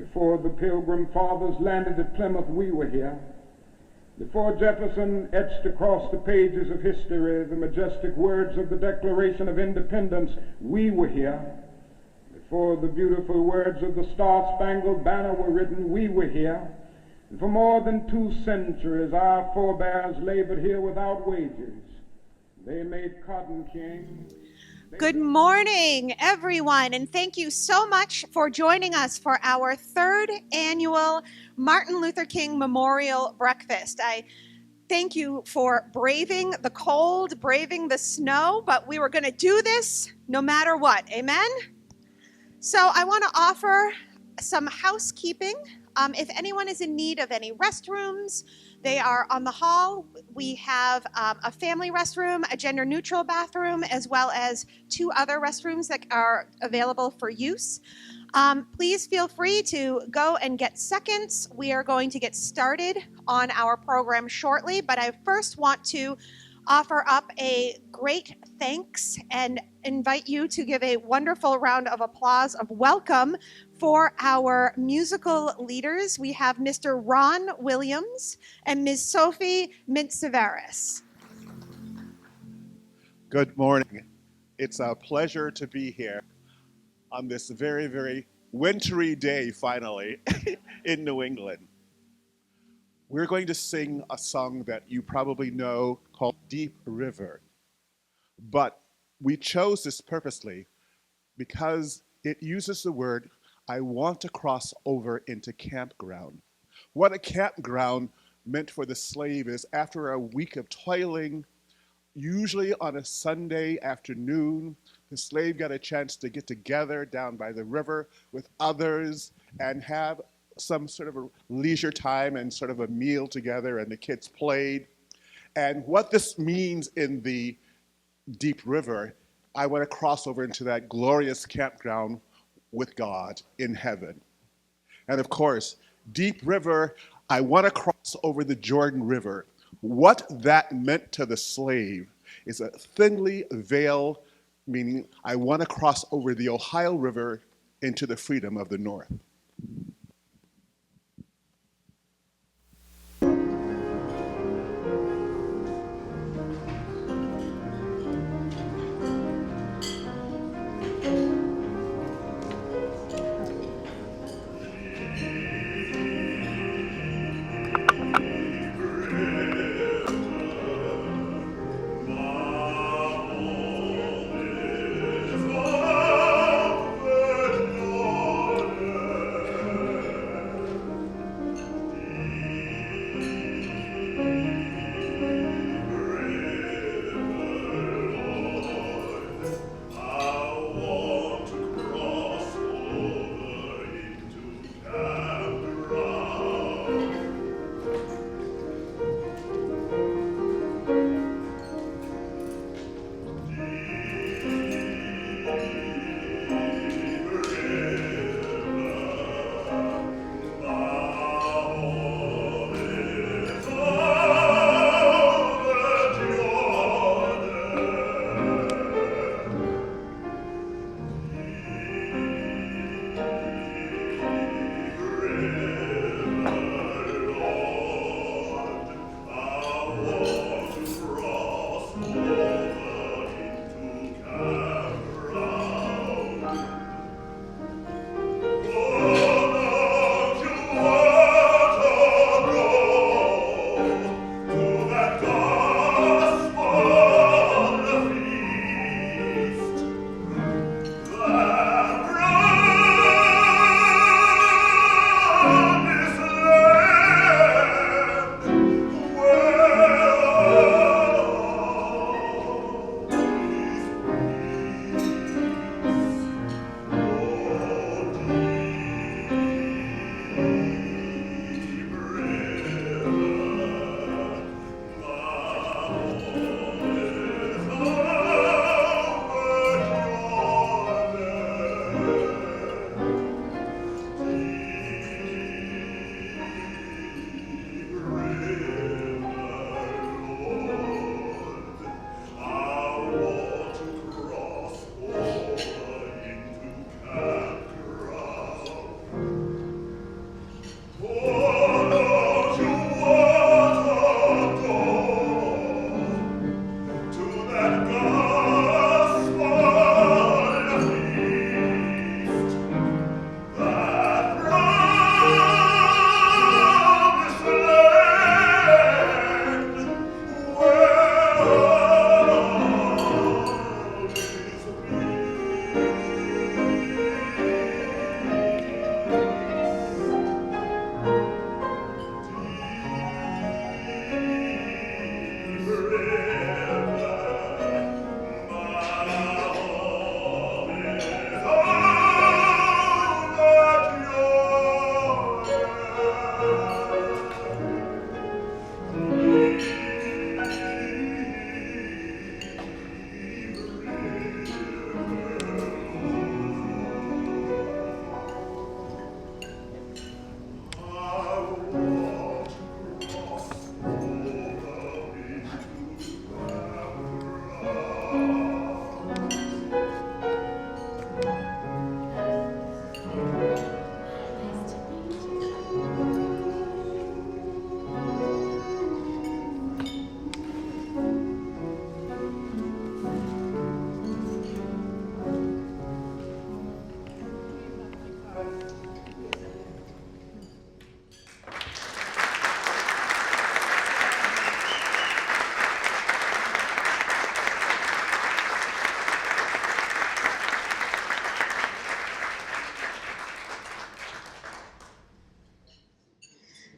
Before the Pilgrim Fathers landed at Plymouth, we were here. Before Jefferson etched across the pages of history the majestic words of the Declaration of Independence, we were here. Before the beautiful words of the Star-Spangled Banner were written, we were here. And for more than 2 centuries, our forebears labored here without wages. They made cotton king. Good morning, everyone, and thank you so much for joining us for our 3rd annual Martin Luther King Memorial Breakfast. I thank you for braving the cold, braving the snow, but we were going to do this no matter what. Amen? So I want to offer some housekeeping. If anyone is in need of any restrooms, they are on the hall. We have a family restroom, a gender-neutral bathroom, as well as 2 other restrooms that are available for use. Please feel free to go and get seconds. We are going to get started on our program shortly, but I first want to offer up a great thanks and invite you to give a wonderful round of applause of welcome for our musical leaders. We have Mr. Ron Williams and Ms. Sophie Mintsiveris. Good morning. It's a pleasure to be here on this very, very wintry day, finally, in New England. We're going to sing a song that you probably know called Deep River. But we chose this purposely because it uses the word, I want to cross over into campground. What a campground meant for the slave is after a week of toiling, usually on a Sunday afternoon, the slave got a chance to get together down by the river with others and have some sort of a leisure time and sort of a meal together, and the kids played. And what this means in the Deep River, I want to cross over into that glorious campground with God in heaven. And of course, Deep River, I want to cross over the Jordan River. What that meant to the slave is a thinly veiled, meaning I want to cross over the Ohio River into the freedom of the North.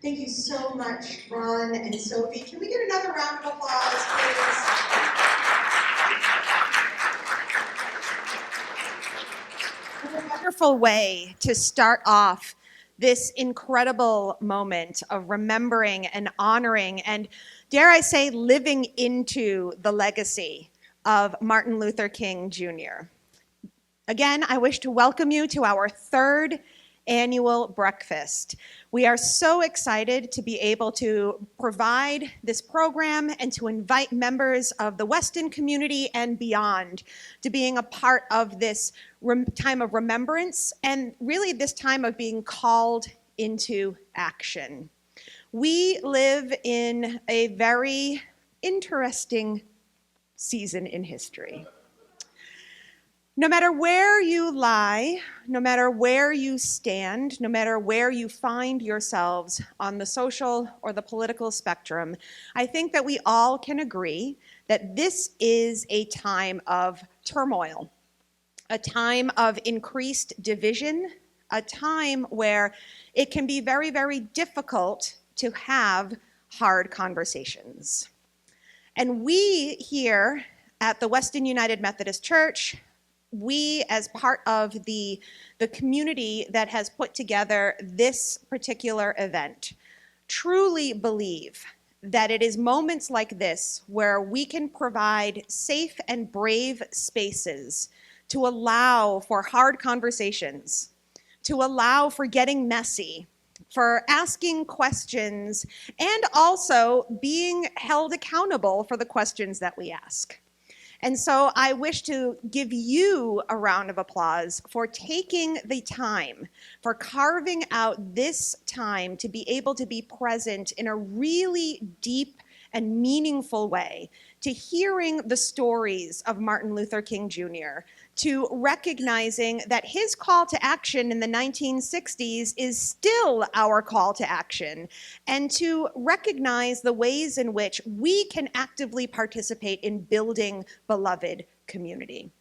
Thank you so much, Ron and Sophie. Can we get another round of applause, please? What a wonderful way to start off this incredible moment of remembering and honoring and, dare I say, living into the legacy of Martin Luther King Jr. Again, I wish to welcome you to our third annual breakfast. We are so excited to be able to provide this program and to invite members of the Weston community and beyond to being a part of this time of remembrance and really this time of being called into action. We live in a very interesting season in history. No matter where you lie, no matter where you stand, no matter where you find yourselves on the social or the political spectrum, I think that we all can agree that this is a time of turmoil, a time of increased division, a time where it can be very, very difficult to have hard conversations. And we here at the Weston United Methodist Church, we, as part of the community that has put together this particular event, truly believe that it is moments like this where we can provide safe and brave spaces to allow for hard conversations, to allow for getting messy, for asking questions, and also being held accountable for the questions that we ask. And so I wish to give you a round of applause for taking the time, for carving out this time to be able to be present in a really deep and meaningful way, to hearing the stories of Martin Luther King Jr., to recognizing that his call to action in the 1960s is still our call to action, and to recognize the ways in which we can actively participate in building beloved community.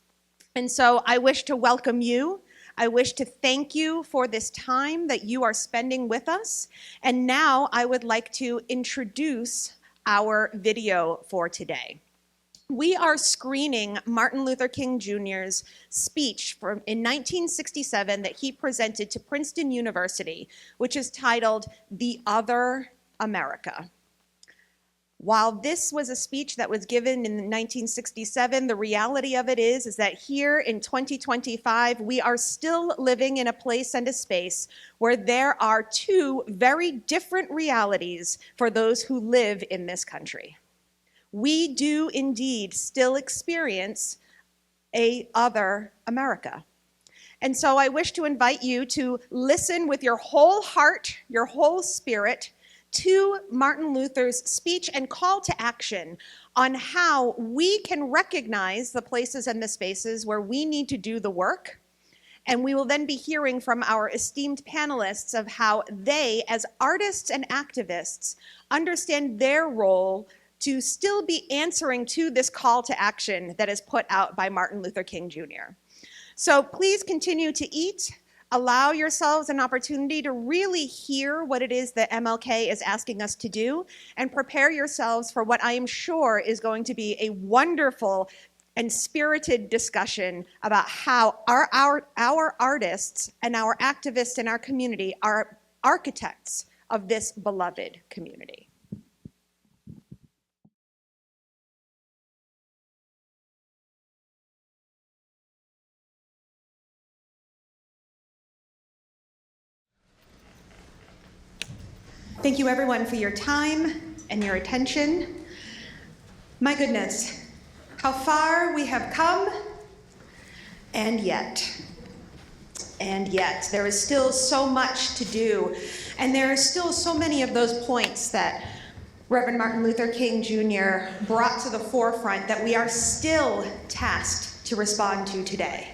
And so I wish to welcome you. I wish to thank you for this time that you are spending with us. And now I would like to introduce our video for today. We are screening Martin Luther King Jr.'s speech in 1967 that he presented to Princeton University, which is titled "The Other America." While this was a speech that was given in 1967, the reality of it is that here in 2025, we are still living in a place and a space where there are two very different realities for those who live in this country. We do indeed still experience a other America. And so I wish to invite you to listen with your whole heart, your whole spirit, to Martin Luther's speech and call to action on how we can recognize the places and the spaces where we need to do the work. And we will then be hearing from our esteemed panelists of how they, as artists and activists, understand their role to still be answering to this call to action that is put out by Martin Luther King Jr. So please continue to eat. Allow yourselves an opportunity to really hear what it is that MLK is asking us to do, and prepare yourselves for what I am sure is going to be a wonderful and spirited discussion about how our artists and our activists in our community are architects of this beloved community. Thank you everyone for your time and your attention. My goodness, how far we have come, and yet, there is still so much to do, and there are still so many of those points that Reverend Martin Luther King Jr. brought to the forefront that we are still tasked to respond to today.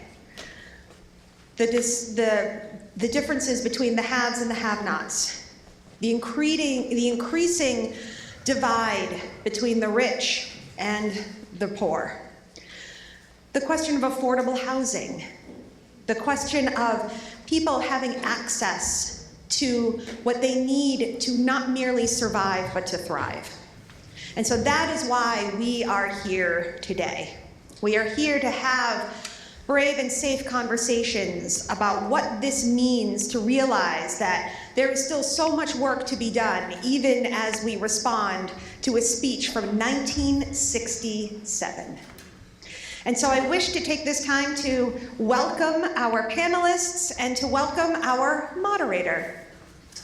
The differences between the haves and the have-nots, the increasing divide between the rich and the poor, the question of affordable housing, the question of people having access to what they need to not merely survive, but to thrive. And so that is why we are here today. We are here to have brave and safe conversations about what this means to realize that there is still so much work to be done, even as we respond to a speech from 1967. And so I wish to take this time to welcome our panelists and to welcome our moderator.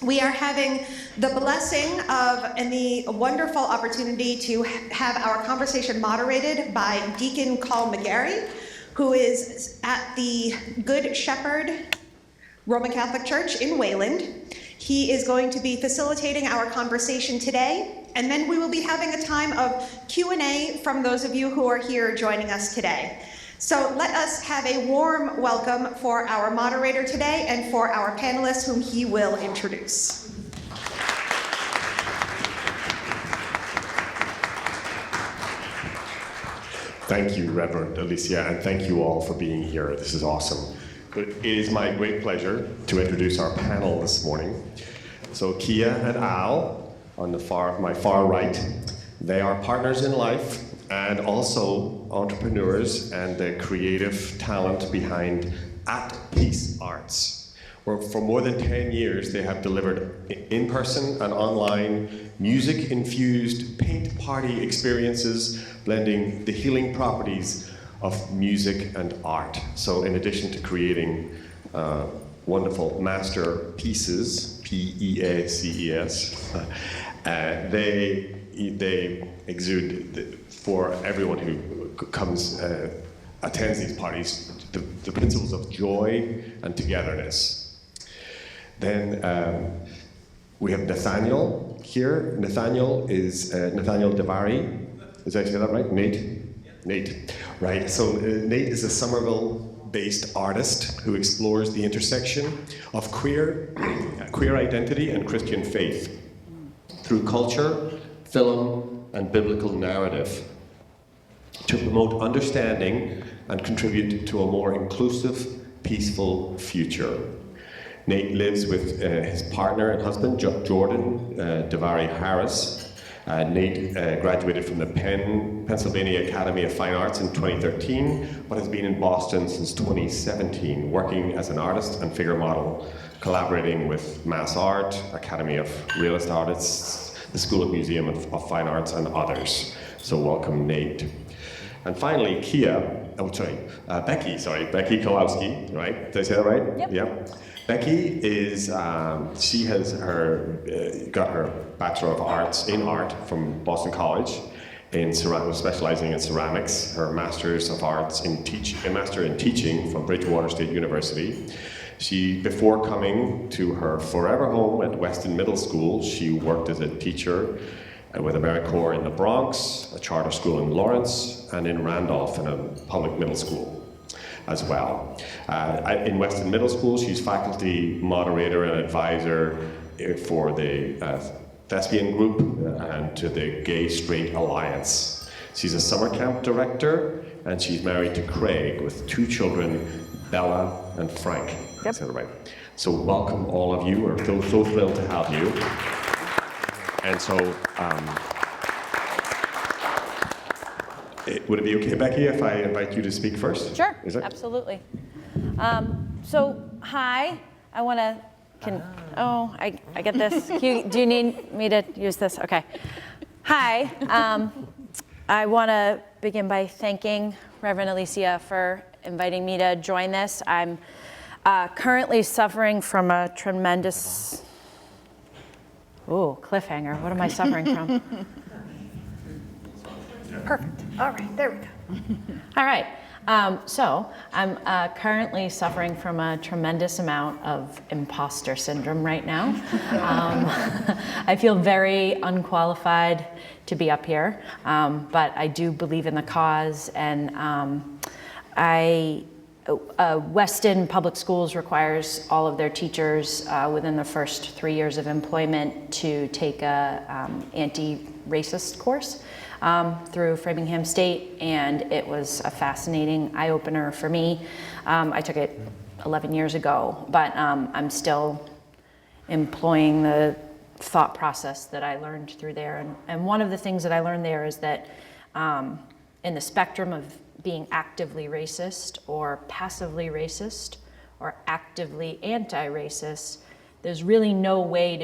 We are having the blessing of and the wonderful opportunity to have our conversation moderated by Deacon Carl McGarry, who is at the Good Shepherd Roman Catholic Church in Wayland. He is going to be facilitating our conversation today, and then we will be having a time of Q&A from those of you who are here joining us today. So let us have a warm welcome for our moderator today and for our panelists whom he will introduce. Thank you, Reverend Alicia, and thank you all for being here. This is awesome. But it is my great pleasure to introduce our panel this morning. So Zakiya and Al, on my far right, they are partners in life and also entrepreneurs and the creative talent behind At Peace Arts, where for more than 10 years they have delivered in-person and online music-infused paint party experiences blending the healing properties of music and art. So in addition to creating wonderful masterpieces, P-E-A-C-E-S, they exude for everyone who comes, attends these parties, the principles of joy and togetherness. Then we have Nathaniel here. Nathaniel is Nathaniel Devarie. Did I say that right? Nate? Nate, right. So Nate is a Somerville-based artist who explores the intersection of queer identity and Christian faith through culture, film, and biblical narrative to promote understanding and contribute to a more inclusive, peaceful future. Nate lives with his partner and husband, Jordan Devarie Harris. Nate graduated from the Pennsylvania Academy of Fine Arts in 2013, but has been in Boston since 2017, working as an artist and figure model, collaborating with Mass Art, Academy of Realist Artists, the School of Museum of Fine Arts, and others. So welcome, Nate. And finally, Bekki Kowalski, right? Did I say that right? Yep. Yeah. Bekki is, she has got her Bachelor of Arts in Art from Boston College, specializing in ceramics, her Master's of Arts in Master in Teaching from Bridgewater State University. Before coming to her forever home at Weston Middle School, she worked as a teacher with AmeriCorps in the Bronx, a charter school in Lawrence, and in Randolph in a public middle school as well. In Weston Middle School, she's faculty moderator and advisor for the Thespian Group and to the Gay Straight Alliance. She's a summer camp director, and she's married to Craig with 2 children, Bella and Frank. Yep. Is that right? So welcome all of you. We're so thrilled to have you. And so, would it be okay, Bekki, if I invite you to speak first? Sure, Is it? absolutely. So, hi, I want to, I get this. Do you need me to use this? Okay. Hi, I want to begin by thanking Reverend Alicia for inviting me to join this. I'm currently suffering from a tremendous, cliffhanger. What am I suffering from? Perfect. All right, there we go. All right. So I'm currently suffering from a tremendous amount of imposter syndrome right now. I feel very unqualified to be up here, but I do believe in the cause, and Weston Public Schools requires all of their teachers within the first 3 years of employment to take a anti-racist course through Framingham State, and it was a fascinating eye-opener for me. I took it 11 years ago, but I'm still employing the thought process that I learned through there. And one of the things that I learned there is that in the spectrum of being actively racist or passively racist or actively anti-racist, there's really no way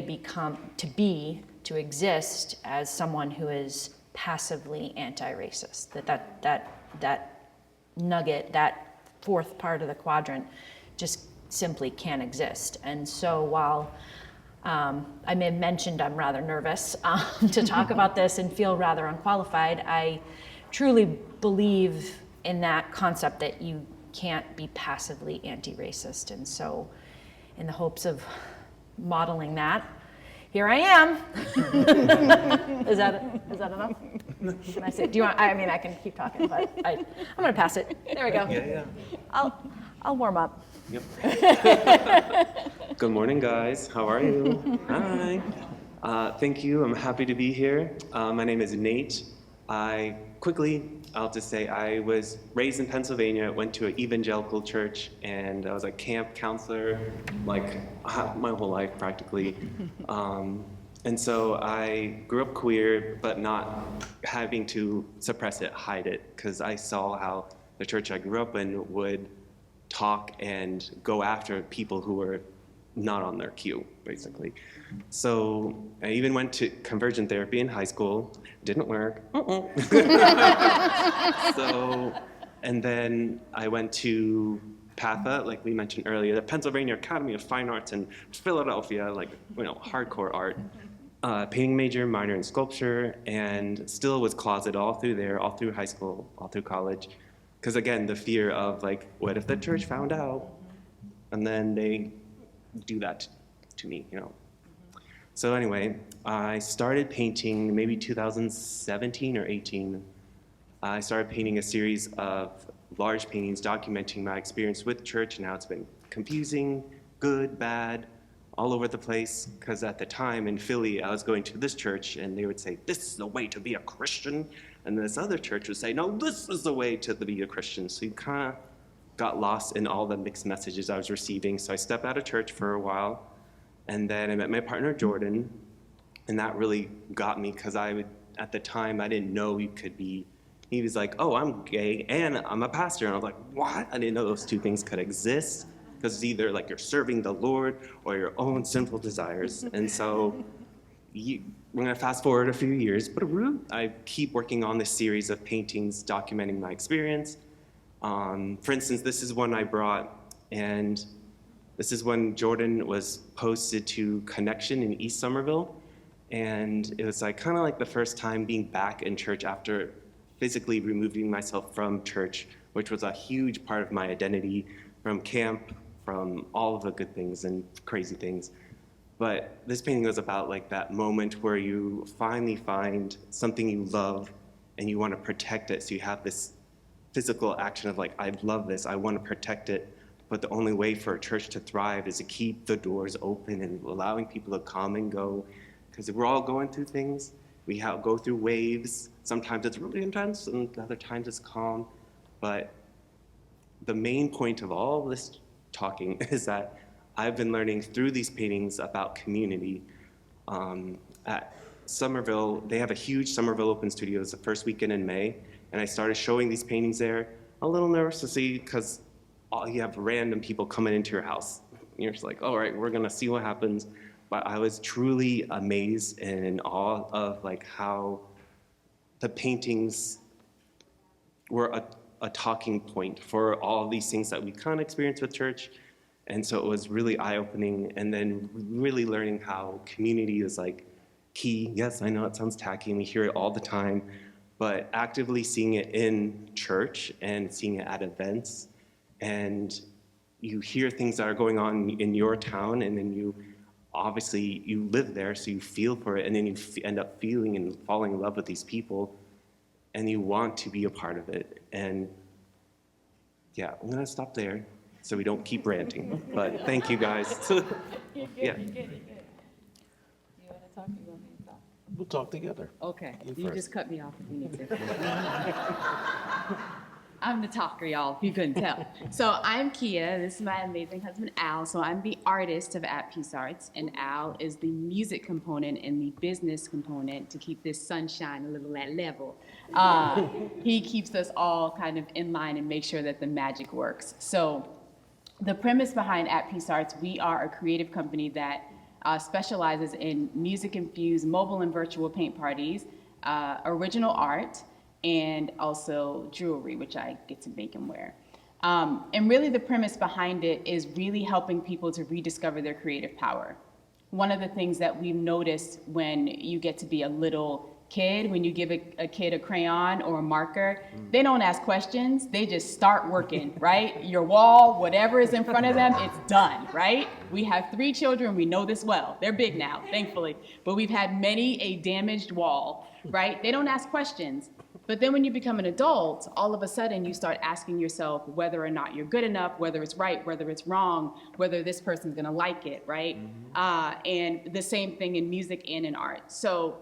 to exist as someone who is passively anti-racist. That nugget, that fourth part of the quadrant, just simply can't exist. And so while I may have mentioned I'm rather nervous to talk about this and feel rather unqualified, I truly believe in that concept that you can't be passively anti-racist. And so in the hopes of modeling that, here I am. Is that enough? Can I say, do you want, I mean, I can keep talking, but I'm gonna pass it. There we go. Yeah. I'll warm up. Yep. Good morning, guys. How are you? Hi. Thank you. I'm happy to be here. My name is Nate. I'll just say I was raised in Pennsylvania, went to an evangelical church, and I was a camp counselor like my whole life practically. And so I grew up queer, but not having to suppress it, hide it, because I saw how the church I grew up in would talk and go after people who were not on their cue, basically. So I even went to conversion therapy in high school. Didn't work. And then I went to PATHA, like we mentioned earlier, the Pennsylvania Academy of Fine Arts in Philadelphia, like, hardcore art. Painting major, minor in sculpture, and still was closeted all through there, all through high school, all through college. Because again, the fear of like, what if the church found out? And then they do that to me, So anyway, I started painting maybe 2017 or 18. I started painting a series of large paintings documenting my experience with church and how it's been confusing, good, bad, all over the place. Because at the time in Philly, I was going to this church and they would say, this is the way to be a Christian. And this other church would say, no, this is the way to be a Christian. So you kind of got lost in all the mixed messages I was receiving. So I stepped out of church for a while. And then I met my partner, Jordan. And that really got me because at the time, I didn't know you could be. He was like, oh, I'm gay and I'm a pastor. And I was like, what? I didn't know those two things could exist. Because it's either like you're serving the Lord or your own sinful desires. And so we're gonna fast forward a few years, but I keep working on this series of paintings documenting my experience. For instance, this is one I brought, and this is when Jordan was posted to Connection in East Somerville. And it was kind of like the first time being back in church after physically removing myself from church, which was a huge part of my identity from camp, from all of the good things and crazy things. But this painting was about that moment where you finally find something you love and you want to protect it. So you have this physical action of I love this, I want to protect it. But the only way for a church to thrive is to keep the doors open and allowing people to come and go. Because we're all going through things. We go through waves. Sometimes it's really intense and other times it's calm. But the main point of all this talking is that I've been learning through these paintings about community. At Somerville, they have a huge Somerville Open Studios the first weekend in May, and I started showing these paintings there. A little nervous to see because you have random people coming into your house. You're just like, all right, we're gonna see what happens. But I was truly amazed and in awe of how the paintings were a talking point for all of these things that we kind of experience with church. And so it was really eye-opening, and then really learning how community is key. Yes, I know it sounds tacky and we hear it all the time, but actively seeing it in church and seeing it at events, and you hear things that are going on in your town, and then you live there, so you feel for it, and then you end up feeling and falling in love with these people, and you want to be a part of it. And yeah, I'm gonna stop there so we don't keep ranting, but thank you guys. You're good. Yeah. You want to talk or you want me to talk? We'll talk together. Okay, You you first. just cut me off if you need to. I'm the talker, y'all, if you couldn't tell. So I'm Kia. This is my amazing husband, Al. So I'm the artist of At Peace Arts, and Al is the music component and the business component to keep this sunshine a little at level. He keeps us all kind of in line and make sure that the magic works. So the premise behind At Peace Arts, we are a creative company that specializes in music-infused mobile and virtual paint parties, original art, and also jewelry, which I get to make and wear. And really the premise behind it is really helping people to rediscover their creative power. One of the things that we've noticed when you get to be a little kid, when you give a kid a crayon or a marker, they don't ask questions, they just start working, right? Your wall, whatever is in front of them, it's done, right? We have 3 children, we know this well. They're big now, thankfully, but we've had many a damaged wall, right? They don't ask questions. But then when you become an adult, all of a sudden you start asking yourself whether or not you're good enough, whether it's right, whether it's wrong, whether this person's gonna like it, right? And the same thing in music and in art. So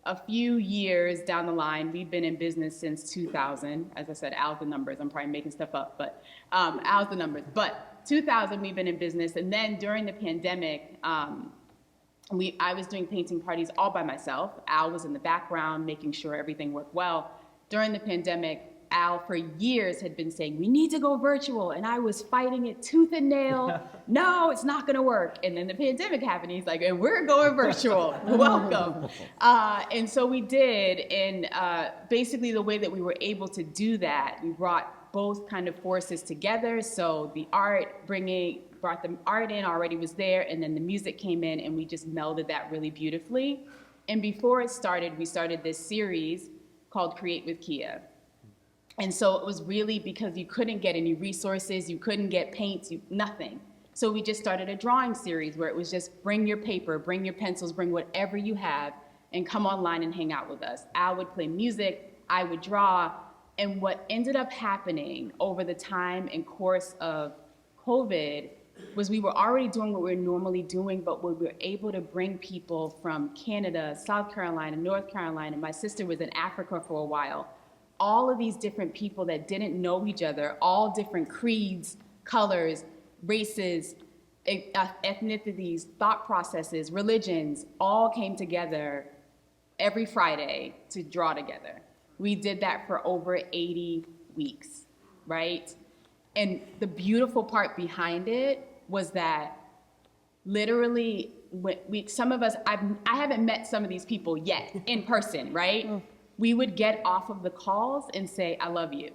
a few years down the line, we've been in business since 2000. As I said, Al's the numbers. I'm probably making stuff up, but Al's the numbers. But 2000, we've been in business. And then during the pandemic, I was doing painting parties all by myself. Al was in the background, making sure everything worked well. During the pandemic, Al for years had been saying, we need to go virtual. And I was fighting it tooth and nail. No, it's not gonna work. And then the pandemic happened. He's like, and we're going virtual, welcome. And so we did. And basically the way that we were able to do that, we brought both kind of forces together. So the art, brought the art in, already was there. And then the music came in and we just melded that really beautifully. And before it started, we started this series called Create with Kia. And so it was really because you couldn't get any resources, you couldn't get paints, nothing. So we just started a drawing series where it was just bring your paper, bring your pencils, bring whatever you have, and come online and hang out with us. Al would play music, I would draw, and what ended up happening over the time and course of COVID was we were already doing what we were normally doing, but we were able to bring people from Canada, South Carolina, North Carolina. My sister was in Africa for a while. All of these different people that didn't know each other, all different creeds, colors, races, ethnicities, thought processes, religions, all came together every Friday to draw together. We did that for over 80 weeks, right? And the beautiful part behind it was that literally, some of us, I haven't met some of these people yet in person, right? We would get off of the calls and say, I love you.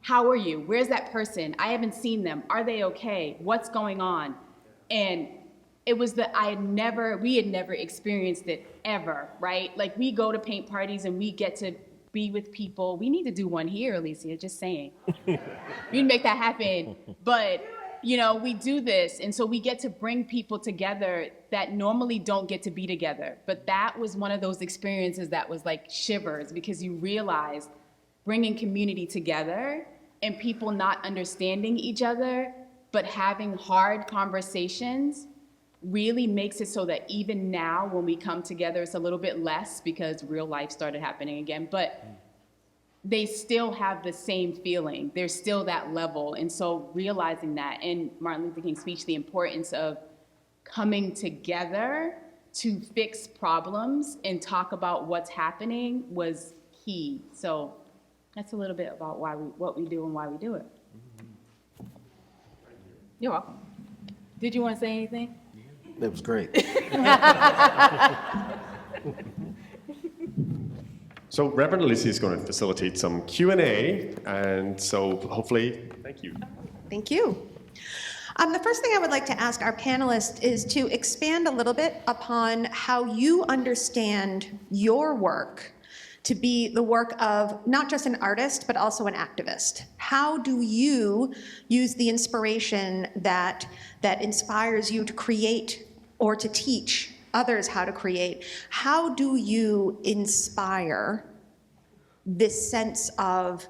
How are you? Where's that person? I haven't seen them. Are they okay? What's going on? And it was that we had never experienced it ever, right? Like we go to paint parties and we get to be with people. We need to do one here, Alicia, just saying. We need to make that happen. But we do this, and so we get to bring people together that normally don't get to be together. But that was one of those experiences that was like shivers, because you realize bringing community together and people not understanding each other, but having hard conversations really makes it so that even now when we come together, it's a little bit less because real life started happening again, but they still have the same feeling. There's still that level. And so realizing that, in Martin Luther King's speech, the importance of coming together to fix problems and talk about what's happening was key. So that's a little bit about what we do and why we do it. You're welcome. Did you want to say anything? That was great. So Reverend Alicia is going to facilitate some Q&A, and so hopefully, thank you. Thank you. The first thing I would like to ask our panelists is to expand a little bit upon how you understand your work to be the work of not just an artist, but also an activist. How do you use the inspiration that inspires you to create or to teach others how to create? How do you inspire this sense of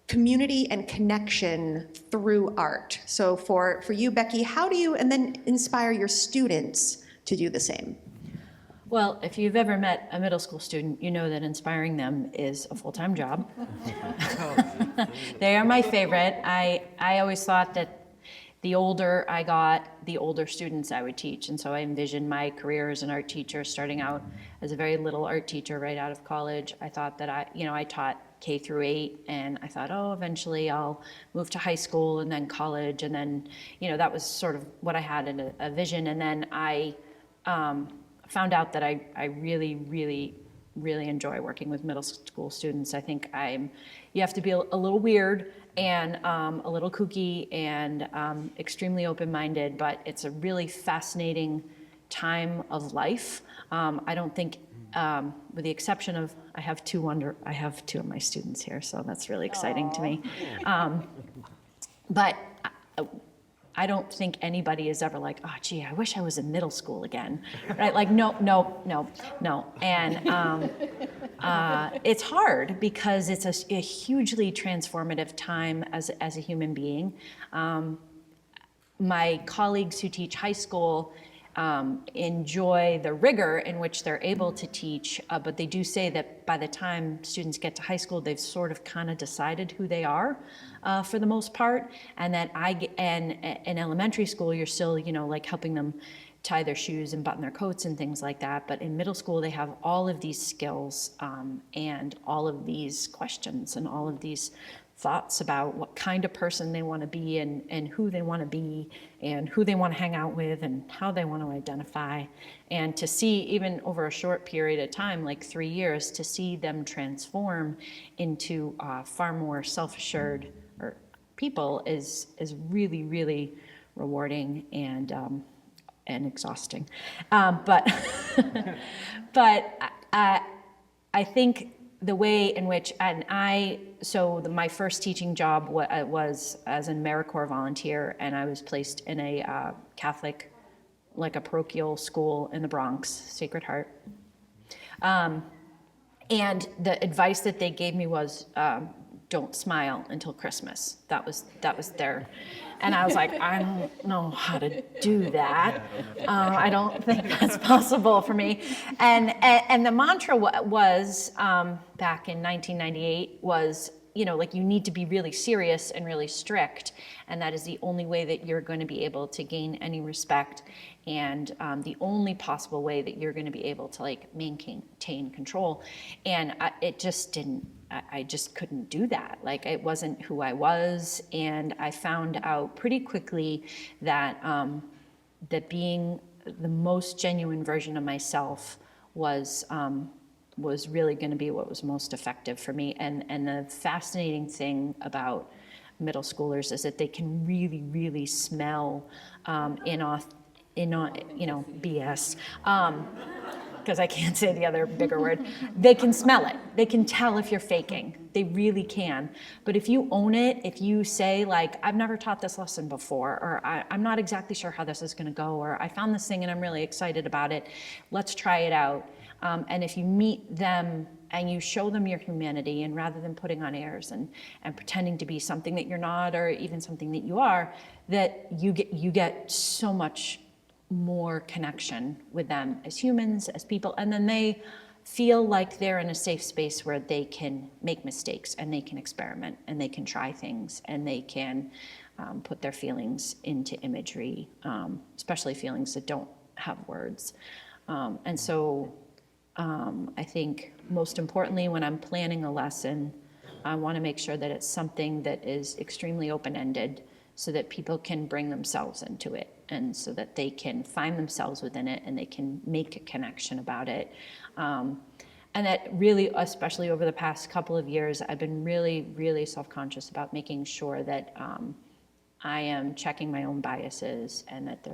community and connection through art? So for you, Bekki, how do you and then inspire your students to do the same? Well, if you've ever met a middle school student, you know that inspiring them is a full-time job. They are my favorite. I always thought that the older I got, the older students I would teach. And so I envisioned my career as an art teacher, starting out as a very little art teacher right out of college. I thought that I taught K through 8, and I thought, eventually I'll move to high school and then college. And then, that was sort of what I had in a vision. And then I found out that I really, really, really enjoy working with middle school students. I think you have to be a little weird and a little kooky and extremely open-minded, but it's a really fascinating time of life. I don't think, with the exception of, I have two of my students here, so that's really exciting to me. But I don't think anybody is ever like, gee, I wish I was in middle school again, right? Like, no. And it's hard because it's a hugely transformative time as a human being. My colleagues who teach high school enjoy the rigor in which they're able to teach, but they do say that by the time students get to high school, they've sort of kind of decided who they are for the most part, and that in elementary school, you're still, like helping them tie their shoes and button their coats and things like that, but in middle school, they have all of these skills and all of these questions and all of these thoughts about what kind of person they want to be and who they want to be and who they want to hang out with and how they want to identify. And to see, even over a short period of time, like 3 years, to see them transform into far more self-assured people is really, really rewarding and exhausting. But I think the way in which, my first teaching job was as an AmeriCorps volunteer, and I was placed in a Catholic, like a parochial school in the Bronx, Sacred Heart. And the advice that they gave me was, don't smile until Christmas. That was their, and I was like, I don't know how to do that. I don't think that's possible for me. And the mantra was back in 1998 was, like, you need to be really serious and really strict, and that is the only way that you're going to be able to gain any respect, and the only possible way that you're going to be able to maintain control. And I just couldn't do that. Like, it wasn't who I was, and I found out pretty quickly that that being the most genuine version of myself was really going to be what was most effective for me. And the fascinating thing about middle schoolers is that they can really, really smell BS. Because I can't say the other bigger word. They can smell it. They can tell if you're faking. They really can. But if you own it, if you say, like, I've never taught this lesson before, or I'm not exactly sure how this is going to go, or I found this thing and I'm really excited about it, let's try it out. And if you meet them and you show them your humanity, and rather than putting on airs and pretending to be something that you're not, or even something that you are, that you get so much more connection with them as humans, as people, and then they feel like they're in a safe space where they can make mistakes and they can experiment and they can try things and they can put their feelings into imagery, especially feelings that don't have words. And so I think most importantly, when I'm planning a lesson, I want to make sure that it's something that is extremely open-ended, so that people can bring themselves into it, and so that they can find themselves within it and they can make a connection about it. And that really, especially over the past couple of years, I've been really, really self-conscious about making sure that I am checking my own biases, and that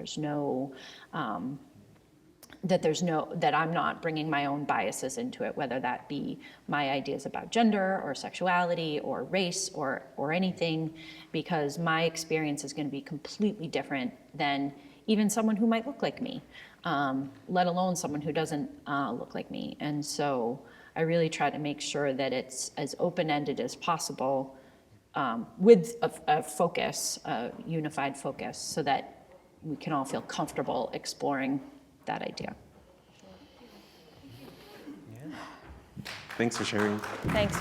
that I'm not bringing my own biases into it, whether that be my ideas about gender or sexuality or race or anything, because my experience is going to be completely different than even someone who might look like me, let alone someone who doesn't look like me. And so I really try to make sure that it's as open-ended as possible, with a focus, a unified focus, so that we can all feel comfortable exploring that idea. Thanks for sharing. Thanks. See,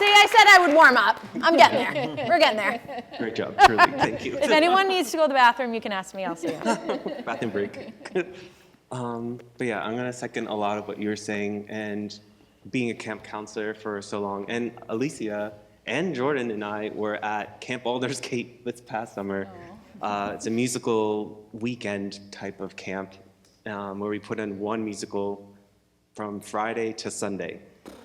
I said I would warm up. I'm getting there. We're getting there. Great job, truly. Thank you. If anyone needs to go to the bathroom, you can ask me. I'll see you. Bathroom break. But yeah, I'm gonna second a lot of what you were saying, and being a camp counselor for so long. And Alicia and Jordan and I were at Camp Aldersgate this past summer. It's a musical weekend type of camp where we put in one musical from Friday to Sunday.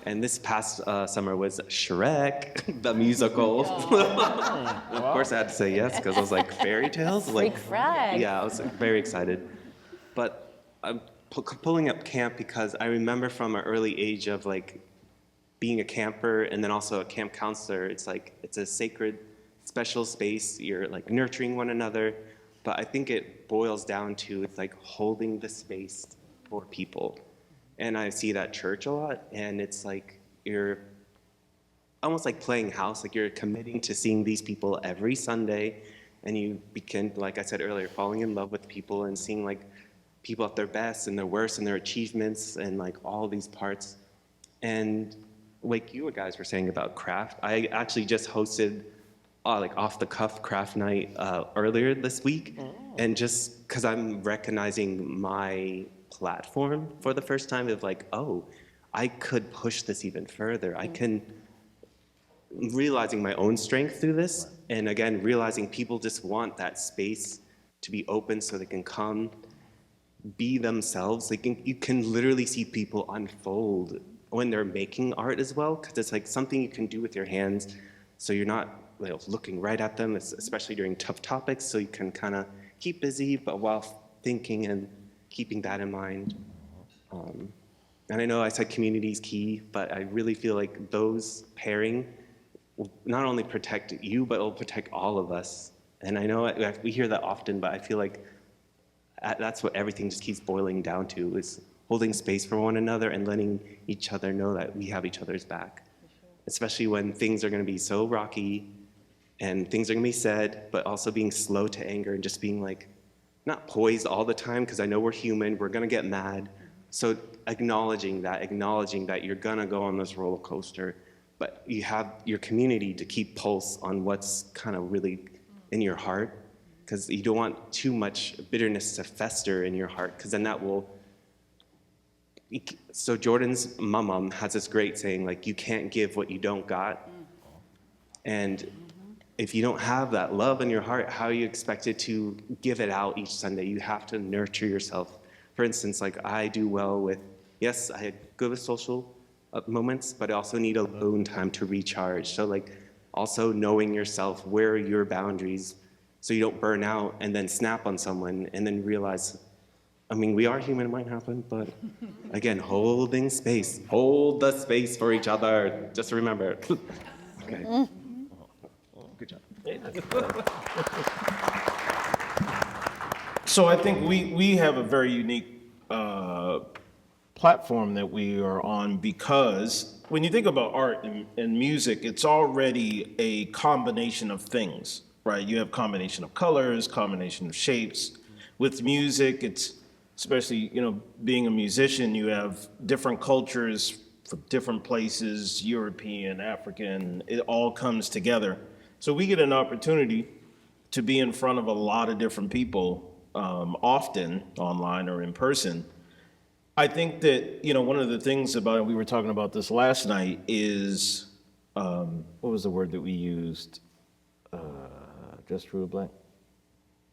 And this past summer was Shrek, the musical. Of course I had to say yes, because I was like, fairy tales? Freak frag. Yeah, I was very excited. But I'm pulling up camp because I remember from an early age of like being a camper and then also a camp counselor, it's like, it's a sacred, special space. You're like nurturing one another. But I think it boils down to, it's like holding the space for people. And I see that church a lot, and it's like you're almost like playing house, like you're committing to seeing these people every Sunday, and you begin, like I said earlier, falling in love with people and seeing like people at their best and their worst and their achievements and like all these parts. And like you guys were saying about craft, I actually just hosted like off the cuff craft night earlier this week, and just because I'm recognizing my platform for the first time of like, oh, I could push this even further. I can, realizing my own strength through this, and again, realizing people just want that space to be open so they can come, be themselves. You can literally see people unfold when they're making art as well, because it's like something you can do with your hands, so you're not looking right at them, especially during tough topics, so you can kind of keep busy, but while thinking and keeping that in mind. And I know I said community is key, but I really feel like those pairing will not only protect you, but it will protect all of us. And I know we hear that often, but I feel like that's what everything just keeps boiling down to, is holding space for one another and letting each other know that we have each other's back. Especially when things are gonna be so rocky and things are gonna be said, but also being slow to anger and just being like, not poised all the time, because I know we're human, we're gonna get mad. So acknowledging that you're gonna go on this roller coaster, but you have your community to keep pulse on what's kind of really in your heart, because you don't want too much bitterness to fester in your heart, because then that will, so Jordan's mom has this great saying, like, you can't give what you don't got. And if you don't have that love in your heart, how are you expected to give it out each Sunday? You have to nurture yourself. For instance, like I do well with, yes, I had good with social moments, but I also need alone time to recharge. So like also knowing yourself, where are your boundaries, so you don't burn out and then snap on someone and then realize, I mean, we are human, it might happen, but again, holding space. Hold the space for each other. Just remember. Okay. Good job. So I think we have a very unique platform that we are on, because when you think about art and music, it's already a combination of things, right? You have combination of colors, combination of shapes. With music, it's especially, being a musician, you have different cultures from different places, European, African, it all comes together. So we get an opportunity to be in front of a lot of different people, often online or in person. I think that, one of the things about it, we were talking about this last night, is, what was the word that we used? Just drew a blank.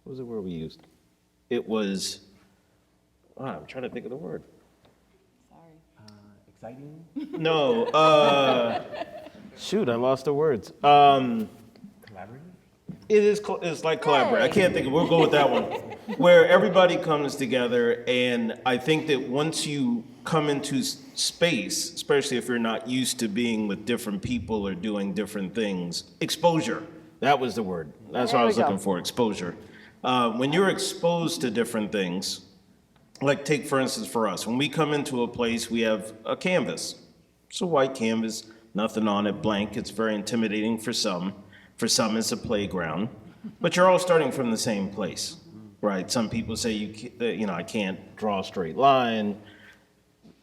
What was the word we used? It was, I'm trying to think of the word. Exciting? No, shoot, I lost the words. Collaborative? It's like collaborate. I can't think of, we'll go with that one. Where everybody comes together, and I think that once you come into space, especially if you're not used to being with different people or doing different things, exposure, that was the word. That's what I was looking for, exposure. When you're exposed to different things, like take for instance for us, when we come into a place, we have a canvas. It's a white canvas, nothing on it, blank. It's very intimidating for some. For some, it's a playground, but you're all starting from the same place, right? Some people say, I can't draw a straight line.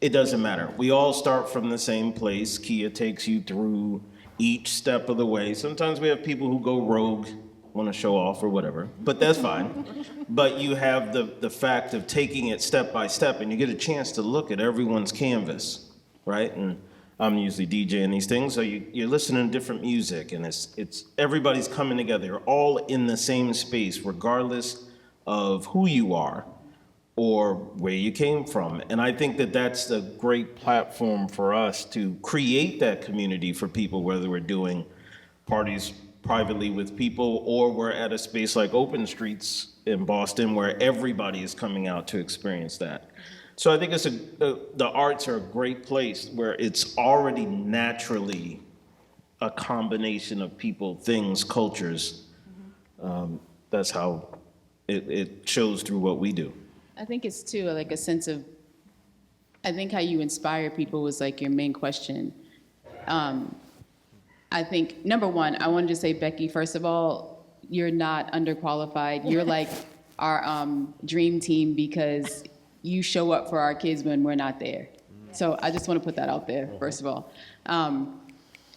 it doesn't matter. We all start from the same place. Kia takes you through each step of the way. Sometimes we have people who go rogue, want to show off or whatever, but that's fine. But you have the fact of taking it step by step, and you get a chance to look at everyone's canvas, right? And I'm usually DJing these things, so you're listening to different music, and it's everybody's coming together. You're all in the same space, regardless of who you are or where you came from. And I think that that's a great platform for us to create that community for people, whether we're doing parties privately with people or we're at a space like Open Streets in Boston where everybody is coming out to experience that. So I think the arts are a great place where it's already naturally a combination of people, things, cultures. That's how it shows through what we do. I think it's too like a sense of, I think how you inspire people was like your main question. I think, number one, I wanted to say, Bekki, first of all, you're not underqualified. You're like our dream team because you show up for our kids when we're not there. So I just want to put that out there, first of all.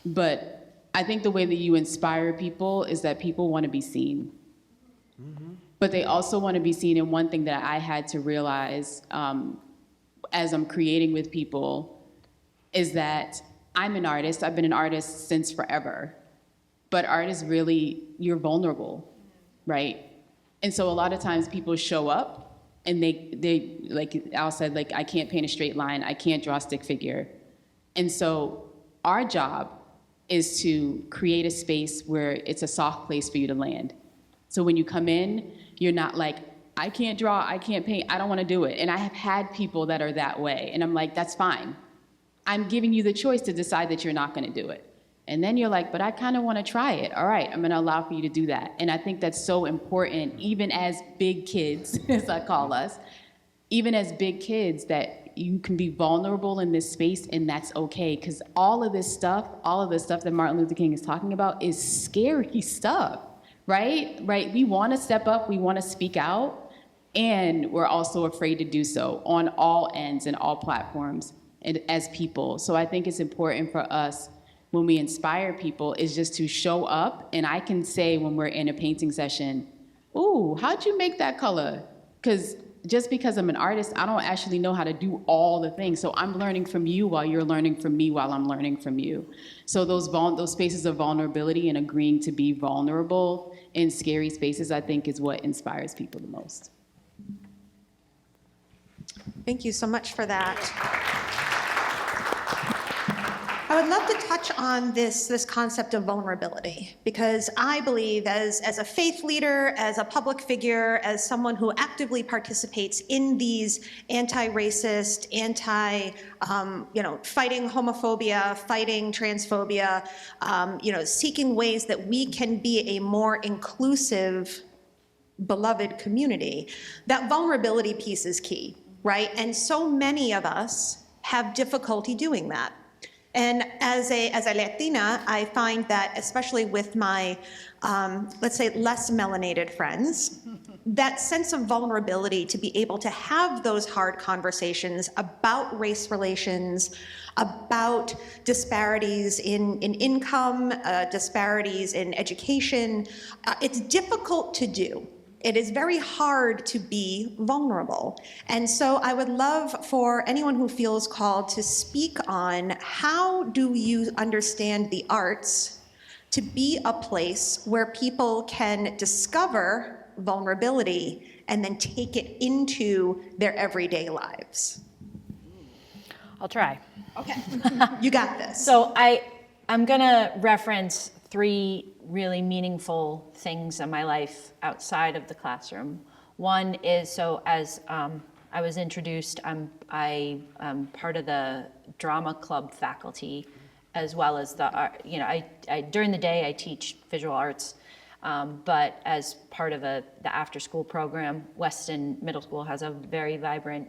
But I think the way that you inspire people is that people want to be seen. But they also want to be seen in one thing that I had to realize as I'm creating with people is that I'm an artist. I've been an artist since forever. But art is really, you're vulnerable, right? And so a lot of times people show up and they like Al said, like, I can't paint a straight line. I can't draw a stick figure. And so our job is to create a space where it's a soft place for you to land. So when you come in, you're not like, I can't draw, I can't paint, I don't want to do it. And I have had people that are that way. And I'm like, that's fine. I'm giving you the choice to decide that you're not going to do it. And then you're like, but I kind of want to try it. All right, I'm going to allow for you to do that. And I think that's so important, even as big kids, as I call us, even as big kids, that you can be vulnerable in this space, and that's okay. Because all of the stuff that Martin Luther King is talking about is scary stuff. Right? We want to step up, we want to speak out, and we're also afraid to do so on all ends and all platforms and as people. So I think it's important for us when we inspire people is just to show up, and I can say when we're in a painting session, ooh, how'd you make that color? Because just because I'm an artist, I don't actually know how to do all the things. So I'm learning from you while you're learning from me while I'm learning from you. So those spaces of vulnerability and agreeing to be vulnerable in scary spaces, I think, is what inspires people the most. Thank you so much for that. I would love to touch on this concept of vulnerability, because I believe as a faith leader, as a public figure, as someone who actively participates in these anti-racist, fighting homophobia, fighting transphobia, seeking ways that we can be a more inclusive, beloved community, that vulnerability piece is key, right? And so many of us have difficulty doing that. And as a Latina, I find that, especially with my, let's say, less melanated friends, that sense of vulnerability to be able to have those hard conversations about race relations, about disparities in income, disparities in education, it's difficult to do. It is very hard to be vulnerable. And so I would love for anyone who feels called to speak on how do you understand the arts to be a place where people can discover vulnerability and then take it into their everyday lives. I'll try. Okay, you got this. So I'm gonna reference 3 really meaningful things in my life outside of the classroom. One is, so as I was introduced, I'm part of the drama club faculty, as well as the art. I during the day I teach visual arts, but as part of the after-school program, Weston Middle School has a very vibrant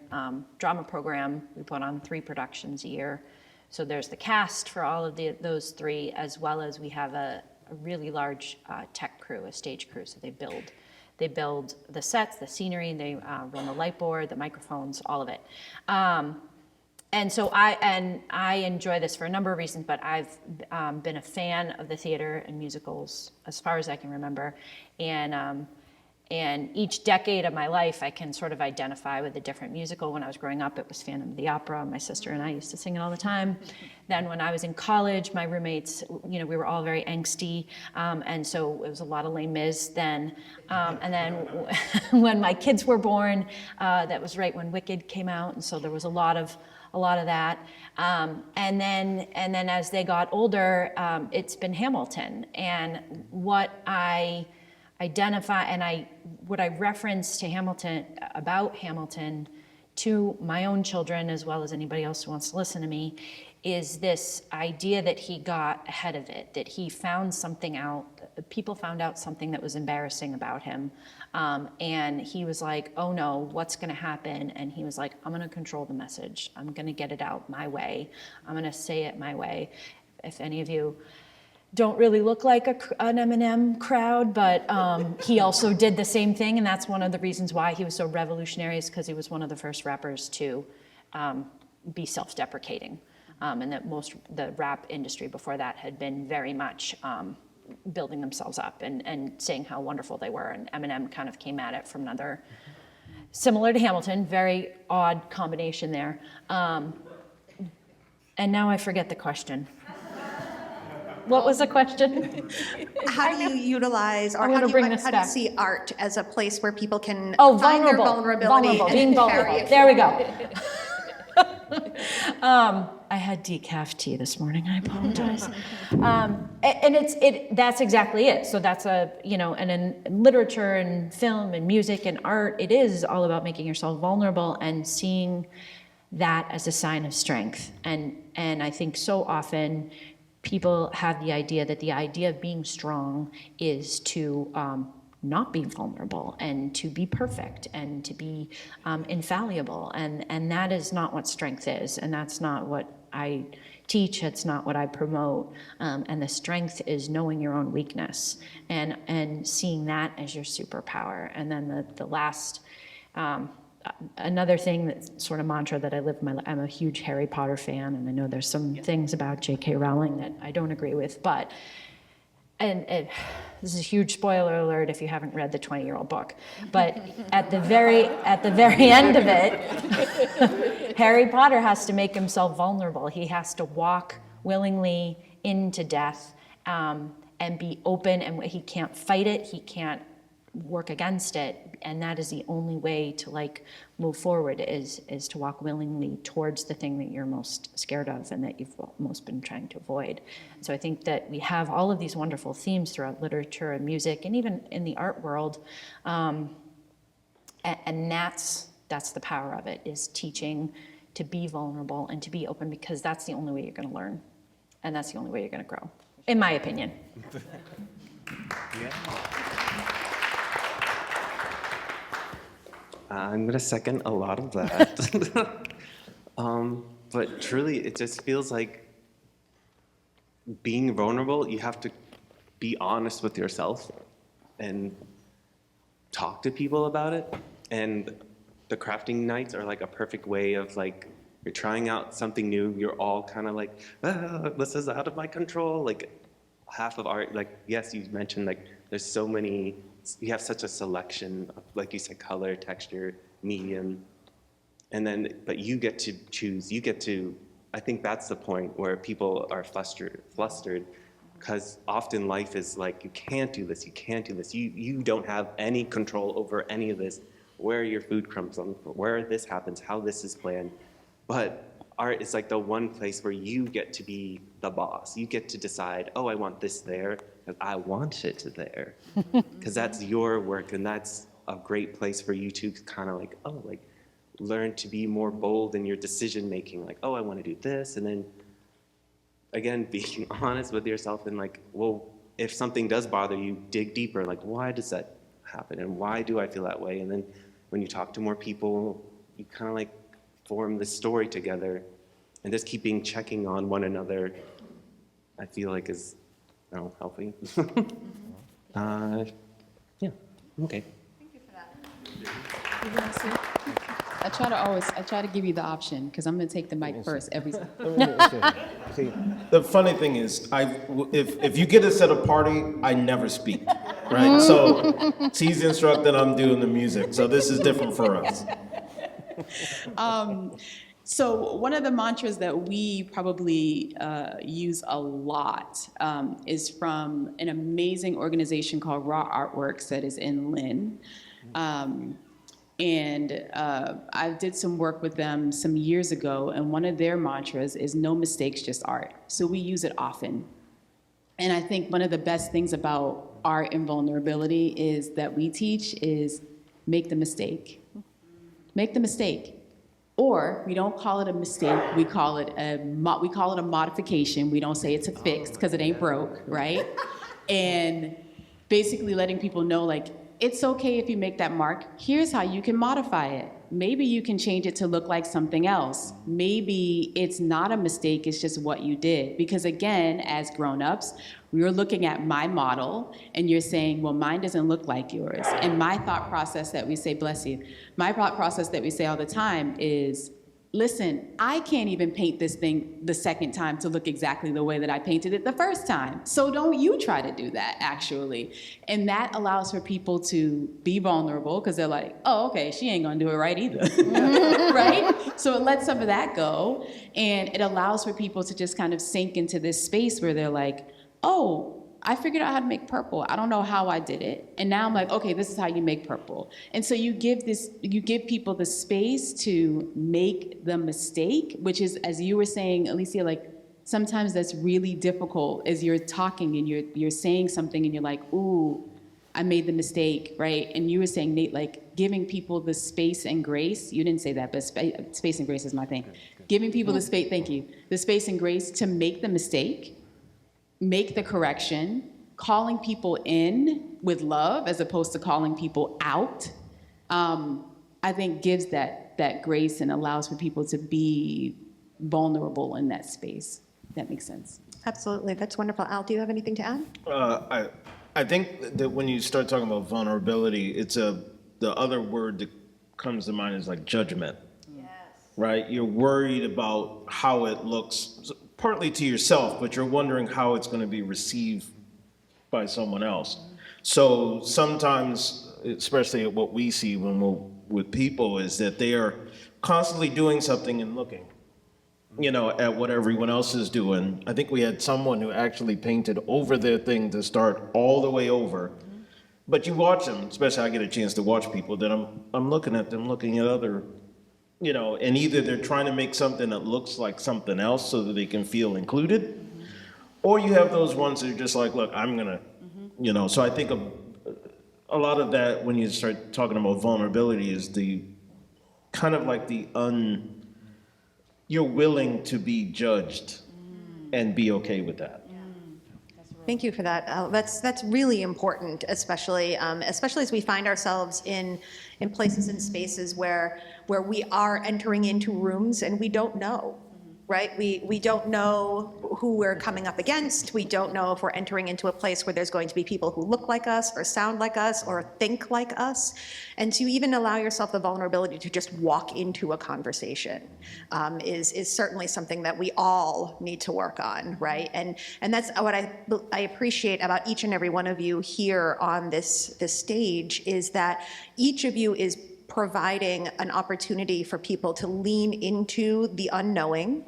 drama program. We put on 3 productions a year. So there's the cast for all of those 3, as well as we have a really large tech crew, a stage crew. So they build the sets, the scenery, they run the light board, the microphones, all of it. And so I enjoy this for a number of reasons, but I've been a fan of the theater and musicals as far as I can remember. And each decade of my life, I can sort of identify with a different musical. When I was growing up, it was Phantom of the Opera. My sister and I used to sing it all the time. Then when I was in college, my roommates, we were all very angsty. And so it was a lot of Les Mis then. And then when my kids were born, that was right when Wicked came out. And so there was a lot of that. And then as they got older, it's been Hamilton. And what I identify and what I reference to Hamilton, about Hamilton, to my own children as well as anybody else who wants to listen to me, is this idea that he got ahead of it, that he found something out, people found out something that was embarrassing about him. And he was like, oh no, what's gonna happen? And he was like, I'm gonna control the message. I'm gonna get it out my way. I'm gonna say it my way. If any of you don't really look like an Eminem crowd, but he also did the same thing, and that's one of the reasons why he was so revolutionary, is because he was one of the first rappers to be self-deprecating, and that the rap industry before that had been very much building themselves up and saying how wonderful they were, and Eminem kind of came at it from another, similar to Hamilton, very odd combination there. And now I forget the question. What was the question? How do you utilize, or how do you see art as a place where people can find their vulnerability? Being vulnerable. There we go. I had decaf tea this morning. I apologize. And that's exactly it. So that's and in literature and film and music and art, it is all about making yourself vulnerable and seeing that as a sign of strength. And I think so often people have the idea that the idea of being strong is to not be vulnerable and to be perfect and to be infallible. And that is not what strength is. And that's not what I teach. It's not what I promote. And the strength is knowing your own weakness and seeing that as your superpower. And then the last, another thing, that sort of mantra that I live I'm a huge Harry Potter fan, and I know there's some things about J.K. Rowling that I don't agree with, but, and this is a huge spoiler alert if you haven't read the 20-year-old book, but at the very end of it, Harry Potter has to make himself vulnerable. He has to walk willingly into death and be open, and he can't fight it, he can't work against it, and that is the only way to move forward, is to walk willingly towards the thing that you're most scared of and that you've most been trying to avoid. So I think that we have all of these wonderful themes throughout literature and music and even in the art world, and that's the power of it, is teaching to be vulnerable and to be open, because that's the only way you're going to learn, and that's the only way you're going to grow, in my opinion. I'm going to second a lot of that. But truly, it just feels like being vulnerable, you have to be honest with yourself and talk to people about it. And the crafting nights are like a perfect way of you're trying out something new. You're all kind of this is out of my control. Half of art, yes, you mentioned there's so many. You have such a selection of, like you said, color, texture, medium, but you get to choose. I think that's the point where people are flustered, because often life is you can't do this, you can't do this. You don't have any control over any of this, where your food comes from, where this happens, how this is planned. But art is the one place where you get to be the boss. You get to decide, oh, I want this there, because I want it there. Because that's your work, and that's a great place for you to kind of learn to be more bold in your decision making. Oh, I want to do this, and then again, being honest with yourself and well, if something does bother you, dig deeper. Why does that happen, and why do I feel that way? And then when you talk to more people, you kind of form this story together, and just checking on one another, I feel is healthy. Yeah, okay. Thank you for that. I try to give you the option because I'm gonna take the mic first every time. See, the funny thing is, if you get us at a party, I never speak, right? So he's the instructor and I'm doing the music. So this is different for us. So one of the mantras that we probably use a lot is from an amazing organization called Raw Artworks that is in Lynn. And I did some work with them some years ago, and one of their mantras is no mistakes, just art. So we use it often. And I think one of the best things about art and vulnerability is that we teach is make the mistake. Make the mistake. Or we don't call it a mistake, we call it a modification. We don't say it's a fix because it ain't broke, right? And basically letting people know, like, it's okay if you make that mark. Here's how you can modify it. Maybe you can change it to look like something else. Maybe it's not a mistake, it's just what you did. Because again, as grown-ups, we were looking at my model, and you're saying, well, mine doesn't look like yours. And my thought process that we say, bless you, my thought process that we say all the time is, listen, I can't even paint this thing the second time to look exactly the way that I painted it the first time. So don't you try to do that, actually. And that allows for people to be vulnerable because they're like, oh, okay, she ain't gonna do it right either, right? So it lets some of that go. And it allows for people to just kind of sink into this space where they're like, oh, I figured out how to make purple. I don't know how I did it. And now I'm like, okay, this is how you make purple. And so you give people the space to make the mistake, which is, as you were saying, Alicia, like, sometimes that's really difficult as you're talking and you're saying something and you're like, ooh, I made the mistake, right? And you were saying, Nate, like, giving people the space and grace. You didn't say that, but space and grace is my thing. Giving people the space, thank you, the space and grace to make the mistake, make the correction, calling people in with love as opposed to calling people out, I think gives that grace and allows for people to be vulnerable in that space. That makes sense. Absolutely. That's wonderful. Al, do you have anything to add? I think that when you start talking about vulnerability, it's the other word that comes to mind is like judgment. Yes. Right? You're worried about how it looks, partly to yourself, but you're wondering how it's going to be received by someone else. So sometimes, especially what we see when we're with people, is that they are constantly doing something and looking, at what everyone else is doing. I think we had someone who actually painted over their thing to start all the way over. But you watch them, especially I get a chance to watch people, then I'm looking at them, looking at other, and either they're trying to make something that looks like something else so that they can feel included, or you have those ones that are just like, look, I'm gonna, so I think a lot of that when you start talking about vulnerability is the kind of like you're willing to be judged and be okay with that. Thank you for that. That's really important, especially as we find ourselves in places and spaces where we are entering into rooms and we don't know, right? We don't know who we're coming up against. We don't know if we're entering into a place where there's going to be people who look like us or sound like us or think like us. And to even allow yourself the vulnerability to just walk into a conversation is certainly something that we all need to work on, right? And that's what I appreciate about each and every one of you here on this stage is that each of you is providing an opportunity for people to lean into the unknowing,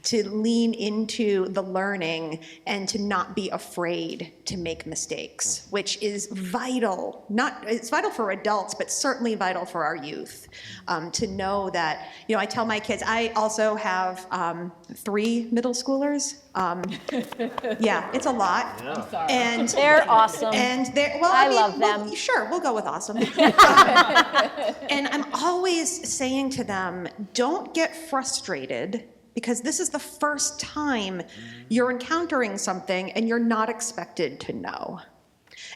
to lean into the learning, and to not be afraid to make mistakes, which is vital. It's vital for adults, but certainly vital for our youth. To know that, I tell my kids, I also have 3 middle schoolers. Yeah, it's a lot. I'm sorry. And they're awesome. And I love them. Well, sure, we'll go with awesome. And I'm always saying to them, don't get frustrated, because this is the first time you're encountering something and you're not expected to know.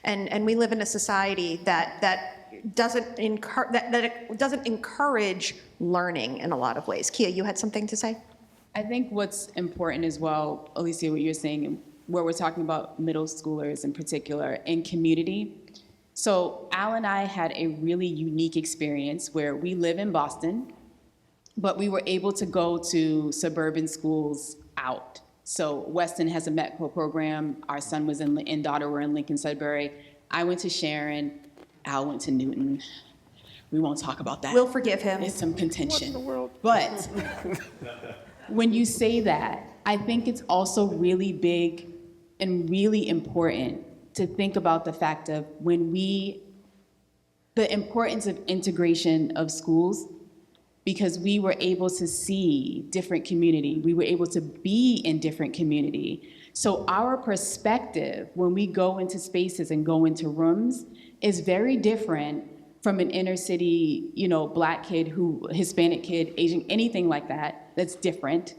And we live in a society that doesn't encourage learning in a lot of ways. Kia, you had something to say? I think what's important as well, Alicia, what you're saying, where we're talking about middle schoolers in particular, in community. So Al and I had a really unique experience where we live in Boston, but we were able to go to suburban schools out. So Weston has a Metco program. Our son was and daughter were in Lincoln Sudbury. I went to Sharon. Al went to Newton. We won't talk about that. We'll forgive him. It's some contention. But when you say that, I think it's also really big and really important to think about the fact of the importance of integration of schools, because we were able to see different community. We were able to be in different community. So our perspective when we go into spaces and go into rooms is very different from an inner city, Black kid, Hispanic kid, Asian, anything like that, that's different,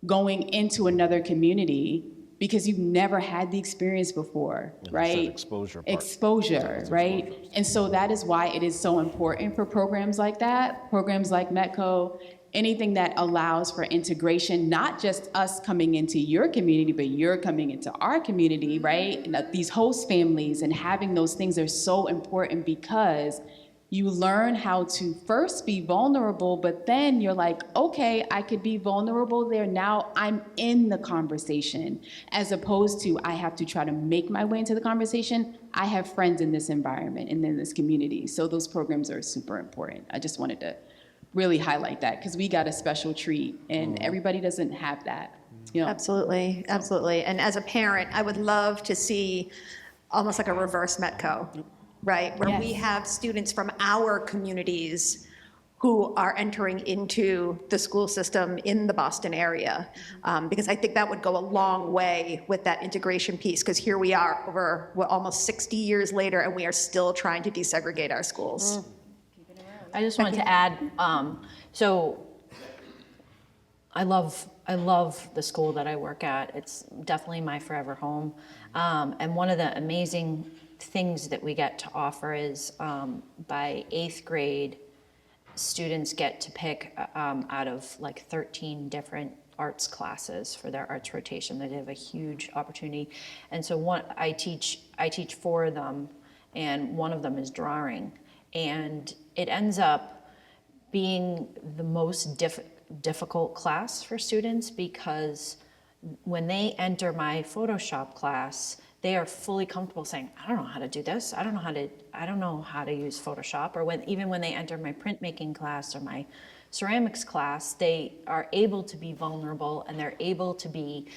going into another community because you've never had the experience before, right? Exposure part. Exposure, right? And so that is why it is so important for programs like that, programs like Metco, anything that allows for integration, not just us coming into your community, but you're coming into our community, right? And these host families and having those things are so important because you learn how to first be vulnerable, but then you're like, okay, I could be vulnerable there. Now I'm in the conversation, as opposed to I have to try to make my way into the conversation. I have friends in this environment and in this community. So those programs are super important. I just wanted to really highlight that because we got a special treat and everybody doesn't have that. Absolutely, absolutely. And as a parent, I would love to see almost like a reverse Metco, right? Where we have students from our communities who are entering into the school system in the Boston area. Because I think that would go a long way with that integration piece, because here we are over almost 60 years later and we are still trying to desegregate our schools. I just wanted to add, so I love the school that I work at. It's definitely my forever home. And one of the amazing things that we get to offer is by 8th grade, students get to pick out of like 13 different arts classes for their arts rotation. They have a huge opportunity. And so I teach 4 of them, and one of them is drawing. And it ends up being the most difficult class for students, because when they enter my Photoshop class, they are fully comfortable saying, I don't know how to do this. I don't know how to use Photoshop. Or even when they enter my printmaking class or my ceramics class, they are able to be vulnerable and they're able to be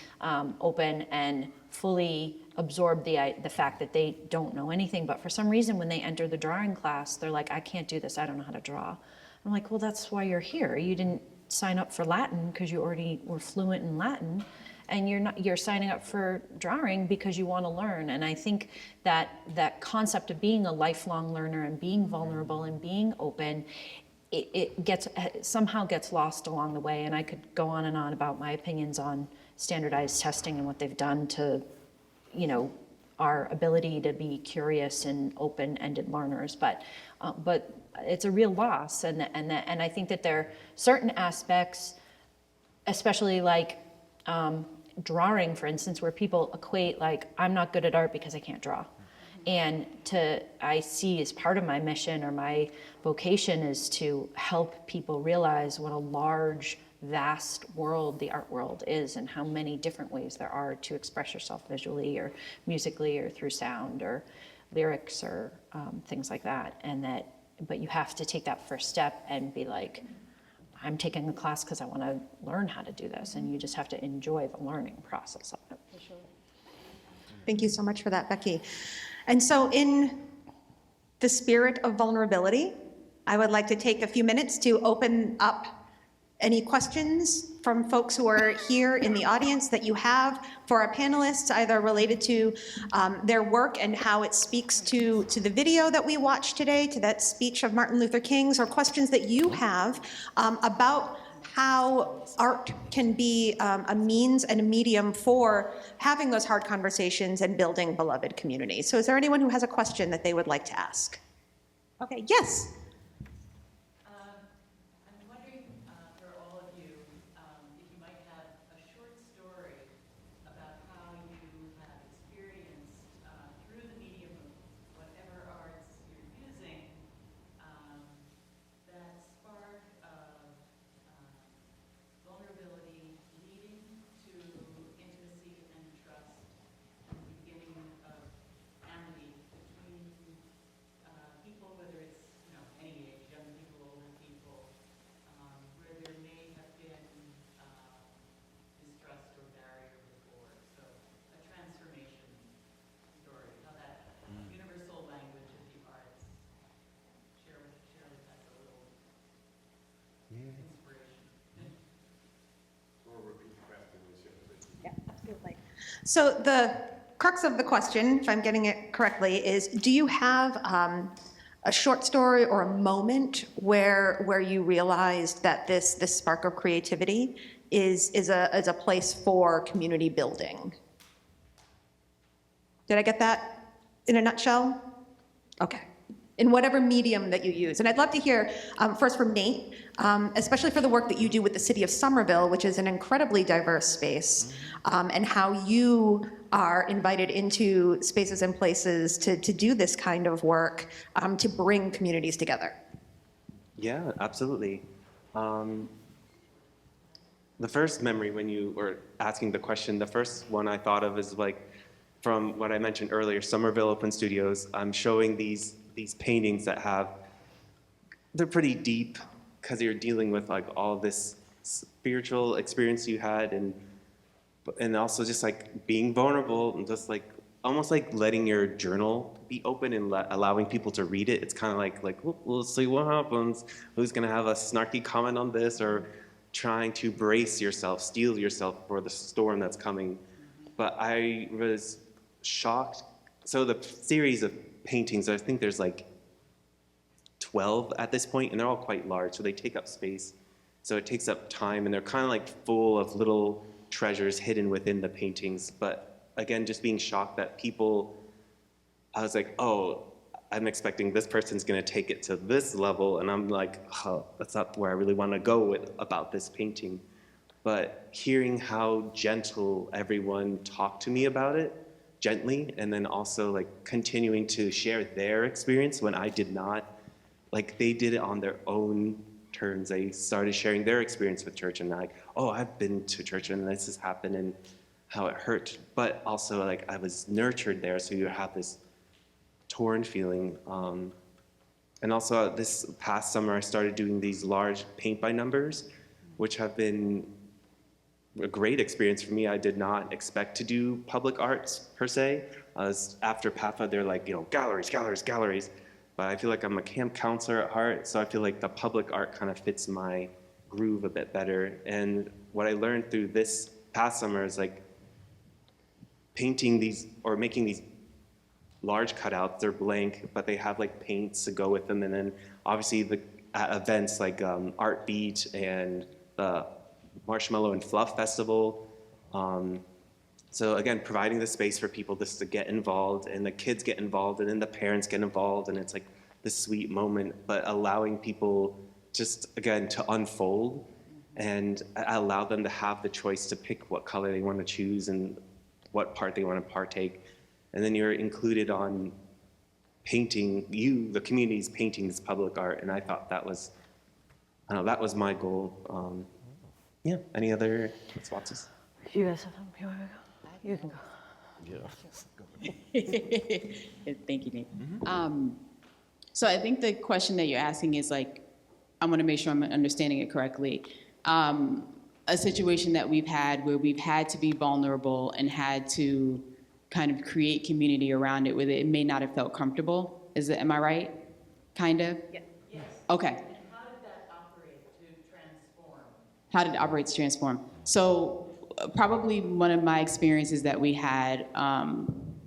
open and fully absorb the fact that they don't know anything. But for some reason, when they enter the drawing class, they're like, I can't do this. I don't know how to draw. I'm like, well, that's why you're here. You didn't sign up for Latin because you already were fluent in Latin. And you're signing up for drawing because you want to learn. And I think that concept of being a lifelong learner and being vulnerable and being open, it somehow gets lost along the way. And I could go on and on about my opinions on standardized testing and what they've done to, our ability to be curious and open-ended learners. But it's a real loss. And I think that there are certain aspects, especially like drawing, for instance, where people equate like, I'm not good at art because I can't draw. And I see as part of my mission or my vocation is to help people realize what a large, vast world the art world is, and how many different ways there are to express yourself visually or musically or through sound or lyrics or things like that. But you have to take that first step and be like, I'm taking a class because I want to learn how to do this, and you just have to enjoy the learning process of it. For sure. Thank you so much for that, Bekki. And so in the spirit of vulnerability, I would like to take a few minutes to open up any questions from folks who are here in the audience that you have for our panelists, either related to their work and how it speaks to the video that we watched today, to that speech of Martin Luther King's, or questions that you have about how art can be a means and a medium for having those hard conversations and building beloved communities. So is there anyone who has a question that they would like to ask? Okay, yes. So the crux of the question, if I'm getting it correctly, is do you have a short story or a moment where you realized that this spark of creativity is a place for community building? Did I get that in a nutshell? Okay. In whatever medium that you use. And I'd love to hear first from Nate, especially for the work that you do with the city of Somerville, which is an incredibly diverse space, and how you are invited into spaces and places to do this kind of work to bring communities together. Yeah, absolutely. The first memory when you were asking the question, the first one I thought of is like from what I mentioned earlier, Somerville Open Studios. I'm showing these paintings that they're pretty deep because you're dealing with like all this spiritual experience you had and also just like being vulnerable and just like almost like letting your journal be open and allowing people to read it. It's kind of like we'll see what happens. Who's gonna have a snarky comment on this, or trying to brace yourself, steel yourself for the storm that's coming. But I was shocked. So the series of paintings, I think there's like 12 at this point, and they're all quite large, so they take up space. So it takes up time, and they're kind of like full of little treasures hidden within the paintings. But again, just being shocked that people, I was like, oh, I'm expecting this person's gonna take it to this level, and I'm like, oh, that's not where I really wanna go about this painting. But hearing how gentle everyone talked to me about it, gently, and then also like continuing to share their experience when I did not, like they did it on their own terms. They started sharing their experience with church and like, oh, I've been to church and this has happened and how it hurt. But also like I was nurtured there, so you have this torn feeling. And also this past summer, I started doing these large paint by numbers, which have been a great experience for me. I did not expect to do public arts per se. After PAFA, they're like, galleries, galleries, galleries. But I feel like I'm a camp counselor at heart, so I feel like the public art kind of fits my groove a bit better. And what I learned through this past summer is like painting these or making these large cutouts. They're blank, but they have like paints to go with them. And then obviously at events like Art Beat and the Marshmallow and Fluff Festival. So again, providing the space for people just to get involved, and the kids get involved, and then the parents get involved, and it's like this sweet moment, but allowing people just, again, to unfold and allow them to have the choice to pick what color they want to choose and what part they want to partake. And then you're included on painting, the community's painting this public art, and I thought that was my goal. Yeah, any other responses? You guys have something you want to go? You can go. Yeah. Thank you, Nate. So I think the question that you're asking is like, I want to make sure I'm understanding it correctly. A situation that we've had where we've had to be vulnerable and had to kind of create community around it with it may not have felt comfortable. Am I right? Kind of? Yeah. Yes. Okay. And how did that operate to transform? How did it operate to transform? So probably one of my experiences that we had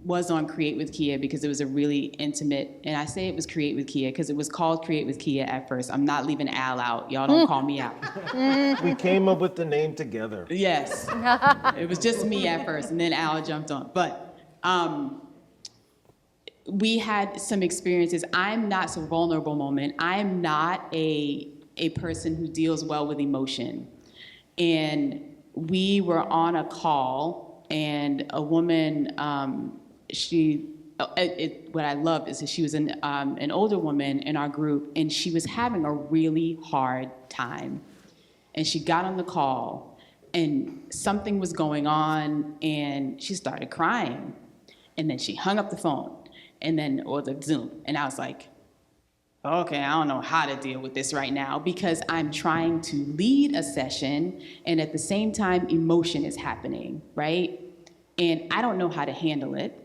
was on Create with Kia, because it was a really intimate, and I say it was Create with Kia because it was called Create with Kia at first. I'm not leaving Al out. Y'all don't call me out. We came up with the name together. Yes. It was just me at first, and then Al jumped on. But we had some experiences. I'm not so vulnerable moment. I'm not a person who deals well with emotion. And we were on a call, and a woman, what I loved is that she was an older woman in our group, and she was having a really hard time. And she got on the call, and something was going on, and she started crying. And then she hung up the phone, or the Zoom. And I was like, okay, I don't know how to deal with this right now, because I'm trying to lead a session, and at the same time, emotion is happening, right? And I don't know how to handle it.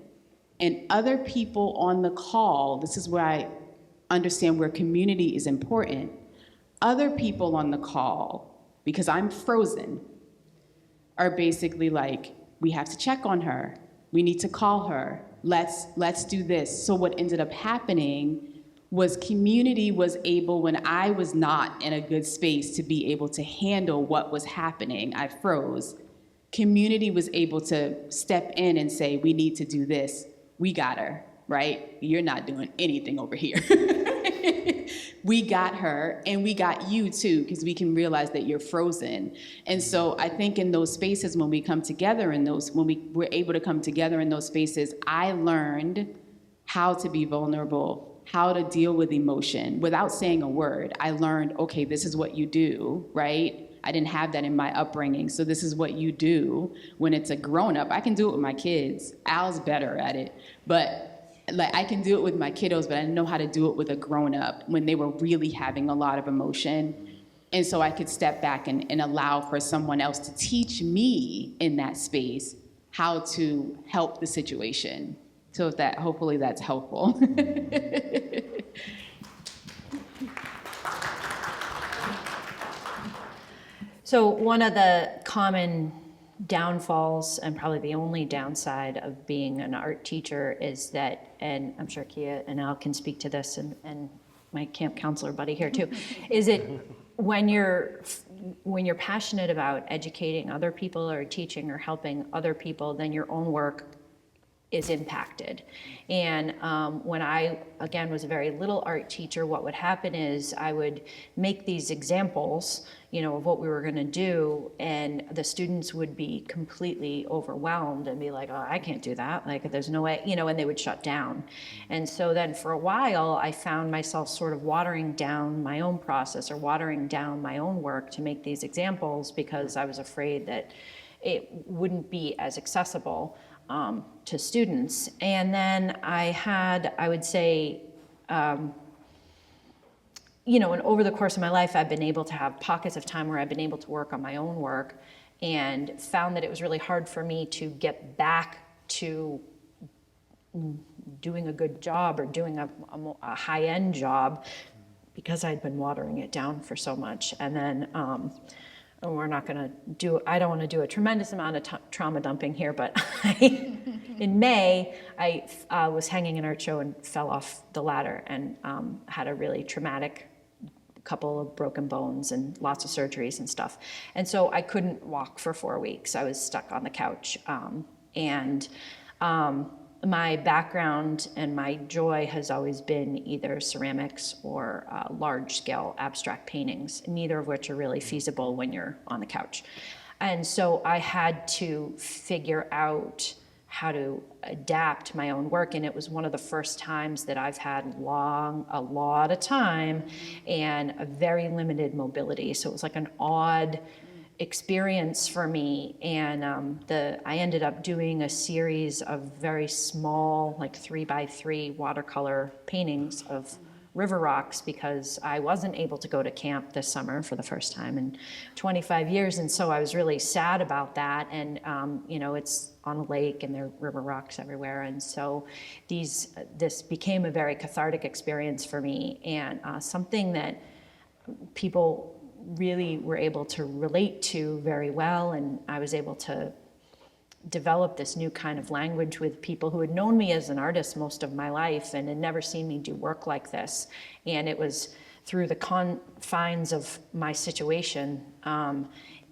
And other people on the call, this is where I understand where community is important. Other people on the call, because I'm frozen, are basically like, we have to check on her. We need to call her. Let's do this. So what ended up happening was community was able, when I was not in a good space to be able to handle what was happening, I froze. Community was able to step in and say, we need to do this. We got her, right? You're not doing anything over here. We got her, and we got you too, because we can realize that you're frozen. And so I think in those spaces, when we come together in those, when we were able to come together in those spaces, I learned how to be vulnerable, how to deal with emotion without saying a word. I learned, okay, this is what you do, right? I didn't have that in my upbringing, so this is what you do when it's a grown-up. I can do it with my kids. Al's better at it, but like I can do it with my kiddos, but I didn't know how to do it with a grown-up when they were really having a lot of emotion. And so I could step back and allow for someone else to teach me in that space how to help the situation. So if that, hopefully that's helpful. So one of the common downfalls, and probably the only downside of being an art teacher, is that, and I'm sure Kia and Al can speak to this, and my camp counselor buddy here too, is it when you're passionate about educating other people or teaching or helping other people, then your own work is impacted. And when I, again, was a very little art teacher, what would happen is I would make these examples, you know, of what we were gonna do, and the students would be completely overwhelmed and be like, oh, I can't do that, like, there's no way, you know, and they would shut down. And so then for a while, I found myself sort of watering down my own process or watering down my own work to make these examples, because I was afraid that it wouldn't be as accessible to students. And then I had, I would say, you know, and over the course of my life, I've been able to have pockets of time where I've been able to work on my own work, and found that it was really hard for me to get back to doing a good job or doing a high-end job, because I'd been watering it down for so much. And then, and we're not gonna do, I don't wanna do a tremendous amount of trauma dumping here, but in May, I was hanging an art show and fell off the ladder and had a really traumatic couple of broken bones and lots of surgeries and stuff. And so I couldn't walk for 4 weeks. I was stuck on the couch. My background and my joy has always been either ceramics or large-scale abstract paintings, neither of which are really feasible when you're on the couch. And so I had to figure out how to adapt my own work, and it was one of the first times that I've had a lot of time and a very limited mobility. So it was like an odd experience for me, and I ended up doing a series of very small, like 3x3 watercolor paintings of river rocks, because I wasn't able to go to camp this summer for the first time in 25 years, and so I was really sad about that. And you know, it's on a lake and there are river rocks everywhere, and so this became a very cathartic experience for me, and something that people really were able to relate to very well. And I was able to develop this new kind of language with people who had known me as an artist most of my life and had never seen me do work like this. And it was through the confines of my situation,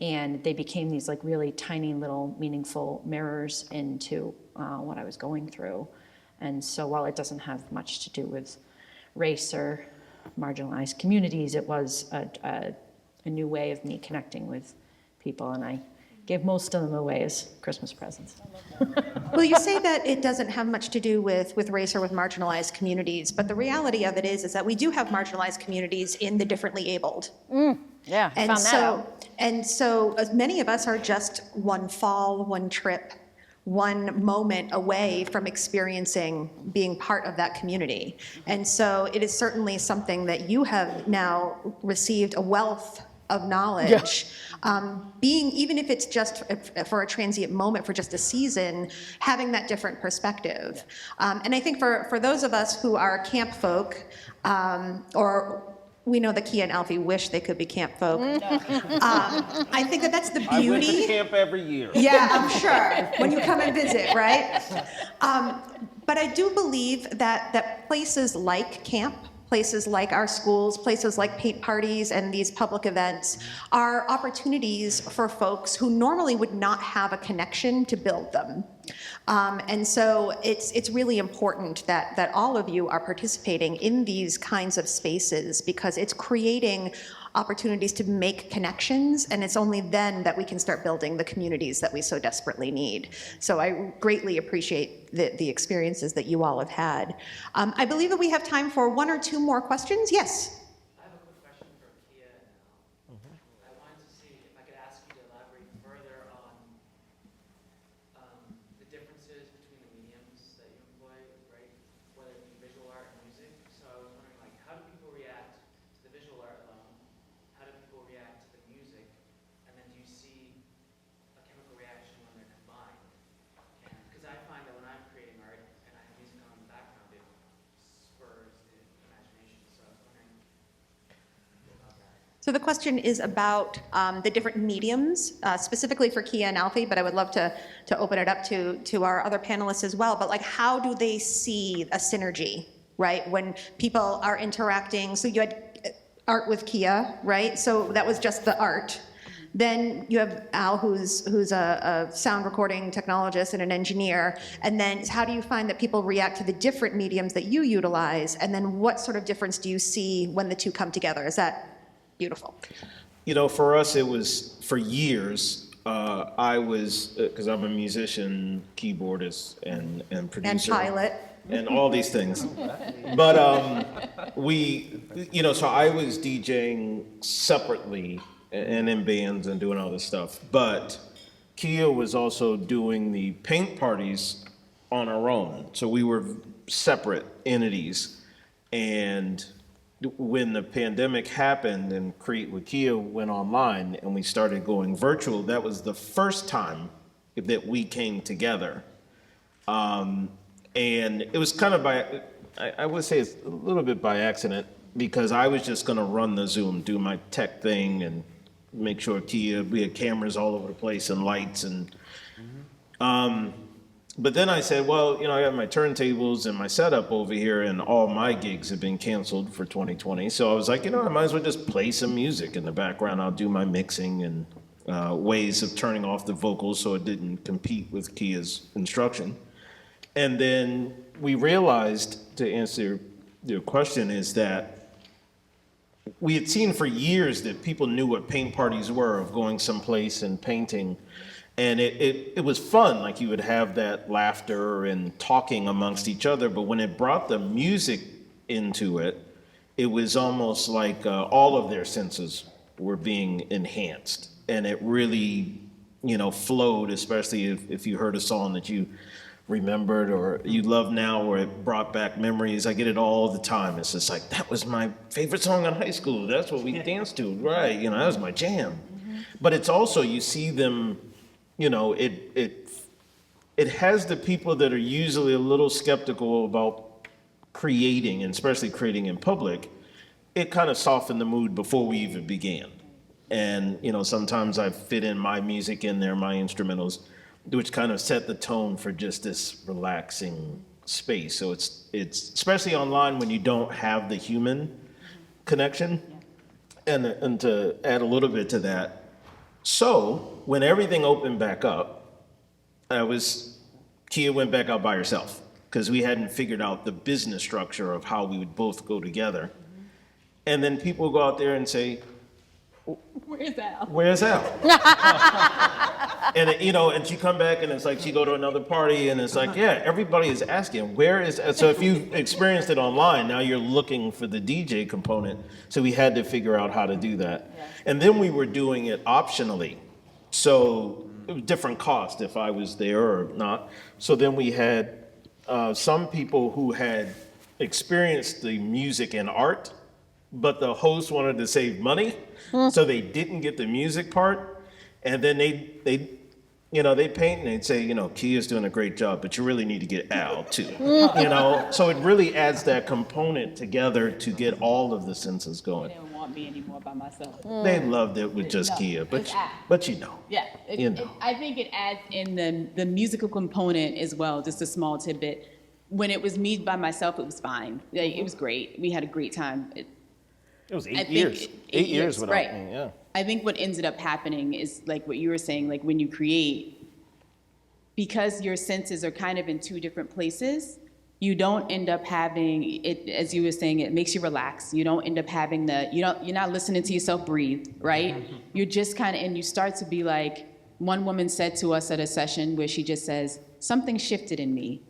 and they became these like really tiny little meaningful mirrors into what I was going through. And so while it doesn't have much to do with race or marginalized communities, it was a new way of me connecting with people, and I gave most of them away as Christmas presents. Well, you say that it doesn't have much to do with race or with marginalized communities, but the reality of it is that we do have marginalized communities in the differently abled. Yeah, I found that out. And so as many of us are just one fall, one trip, one moment away from experiencing being part of that community. And so it is certainly something that you have now received a wealth of knowledge, being, even if it's just for a transient moment, for just a season, having that different perspective. And I think for those of us who are camp folk, or we know that Kia and Alfie wish they could be camp folk. I think that that's the beauty. I went to camp every year. Yeah, I'm sure, when you come and visit, right? But I do believe that places like camp, places like our schools, places like paint parties and these public events are opportunities for folks who normally would not have a connection to build them. And so it's really important that all of you are participating in these kinds of spaces, because it's creating opportunities to make connections, and it's only then that we can start building the communities that we so desperately need. So I greatly appreciate the experiences that you all have had. I believe that we have time for one or two more questions. Yes? I have a quick question for Kia and Al. I wanted to see if I could ask you to elaborate further on the differences between the mediums that you employ, right? Whether it be visual art and music. So I was wondering, like, how do people react to the visual art alone? How do people react to the music? And then do you see a chemical reaction when they're combined? And because I find that when I'm creating art and I have music on in the background, it spurs the imagination. So I was wondering about that. So the question is about the different mediums, specifically for Kia and Alfie, but I would love to open it up to our other panelists as well. But like, how do they see a synergy, right? When people are interacting, so you had art with Kia, right? So that was just the art. Then you have Al, who's a sound recording technologist and an engineer. And then how do you find that people react to the different mediums that you utilize? And then what sort of difference do you see when the two come together? Is that beautiful? You know, for us, it was for years. I was, because I'm a musician, keyboardist, and producer. And pilot. And all these things. But so I was DJing separately and in bands and doing all this stuff. But Kia was also doing the paint parties on our own. So we were separate entities. And when the pandemic happened and Create with Kia went online and we started going virtual, that was the first time that we came together. And it was kind of I would say it's a little bit by accident, because I was just going to run the Zoom, do my tech thing, and make sure Kia, we had cameras all over the place and lights. And but then I said, well, I got my turntables and my setup over here, and all my gigs have been canceled for 2020. So I was like, I might as well just play some music in the background. I'll do my mixing and ways of turning off the vocals so it didn't compete with Kia's instruction. And then we realized, to answer your question, is that we had seen for years that people knew what paint parties were, of going someplace and painting. And it was fun, like you would have that laughter and talking amongst each other. But when it brought the music into it, it was almost like all of their senses were being enhanced. And it really, flowed, especially if you heard a song that you remembered or you love now, or it brought back memories. I get it all the time. It's just like, that was my favorite song in high school. That's what we danced to, right? That was my jam. Mm-hmm. But it's also, you see them, it has the people that are usually a little skeptical about creating, and especially creating in public. It kind of softened the mood before we even began. And, sometimes I fit in my music in there, my instrumentals, which kind of set the tone for just this relaxing space. So it's especially online when you don't have the human connection. And to add a little bit to that, so when everything opened back up, Kia went back out by herself, because we hadn't figured out the business structure of how we would both go together. And then people go out there and say, Where's Al? Where's Al? And and she come back and it's like she go to another party and it's like, yeah, everybody is asking, where is? So if you've experienced it online, now you're looking for the DJ component. So we had to figure out how to do that. Yeah. And then we were doing it optionally. So it was different cost if I was there or not. So then we had some people who had experienced the music and art, but the host wanted to save money, so they didn't get the music part. And then they they paint and they'd say, Kia's doing a great job, but you really need to get Al too. So it really adds that component together to get all of the senses going. They don't want me anymore by myself. They loved it with just Kia, but Yeah, I think it adds in the musical component as well. Just a small tidbit. When it was me by myself, it was fine. It was great. We had a great time. It was 8 years. 8 years without me, yeah. I think what ended up happening is like what you were saying, like when you create, because your senses are kind of in two different places, you don't end up having it, as you were saying, it makes you relax. You don't end up having you're not listening to yourself breathe, right? You're just kind of, and you start to be like, one woman said to us at a session where she just says, something shifted in me.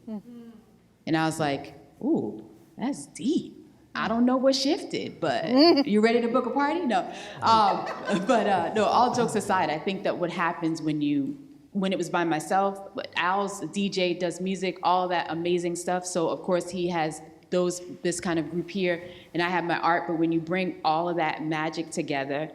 And I was like, ooh, that's deep. I don't know what shifted, but you ready to book a party? No. No, all jokes aside, I think that what happens when it was by myself, Al's a DJ, does music, all that amazing stuff. So of course he has this kind of group here, and I have my art, but when you bring all of that magic together,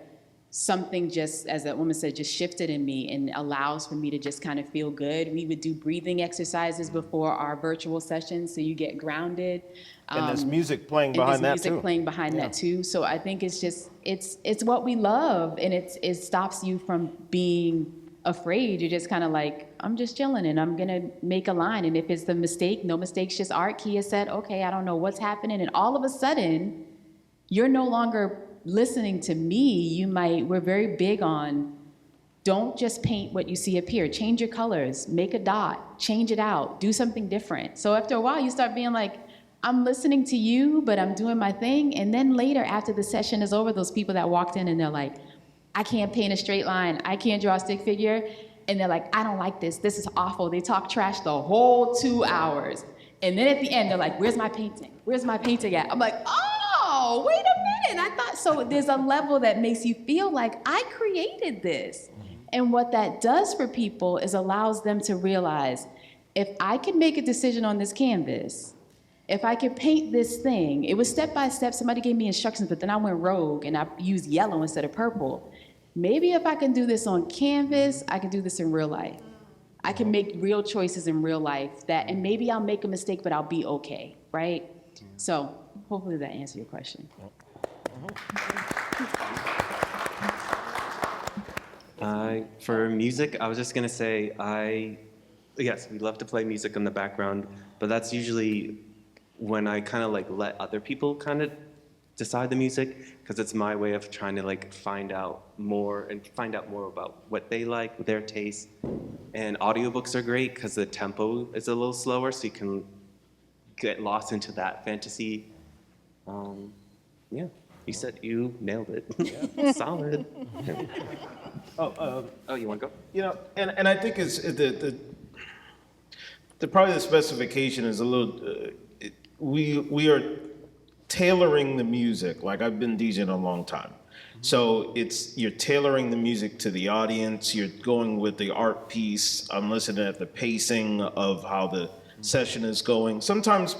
something just, as that woman said, just shifted in me and allows for me to just kind of feel good. We would do breathing exercises before our virtual sessions, so you get grounded. And there's music playing behind that too. Music playing behind that too. So I think it's just, it's what we love, and it stops you from being afraid. You're just kind of like, I'm just chilling and I'm gonna make a line. And if it's the mistake, no mistakes, just art. Kia said, okay, I don't know what's happening. And all of a sudden, you're no longer listening to me. We're very big on, don't just paint what you see up here. Change your colors, make a dot, change it out, do something different. So after a while, you start being like, I'm listening to you, but I'm doing my thing. And then later, after the session is over, those people that walked in and they're like, I can't paint a straight line, I can't draw a stick figure. And they're like, I don't like this is awful. They talk trash the whole 2 hours. And then at the end, they're like, where's my painting? Where's my painting at? I'm like, oh, wait a minute. I thought, so there's a level that makes you feel like I created this. And what that does for people is allows them to realize, if I can make a decision on this canvas, if I could paint this thing, it was step by step, somebody gave me instructions, but then I went rogue and I used yellow instead of purple. Maybe if I can do this on canvas, I can do this in real life. I can make real choices in real life and maybe I'll make a mistake, but I'll be okay, right? So hopefully that answers your question. For music, I was just gonna say, yes, we love to play music in the background, but that's usually when I kind of like let other people kind of decide the music, because it's my way of trying to like find out more about what they like, their taste. And audiobooks are great because the tempo is a little slower, so you can get lost into that fantasy. Yeah, you nailed it. Yeah. Solid. You want to go? And I think it's probably the specification is a little. We are tailoring the music. Like, I've been DJing a long time, so you're tailoring the music to the audience. You're going with the art piece. I'm listening at the pacing of how the session is going. Sometimes,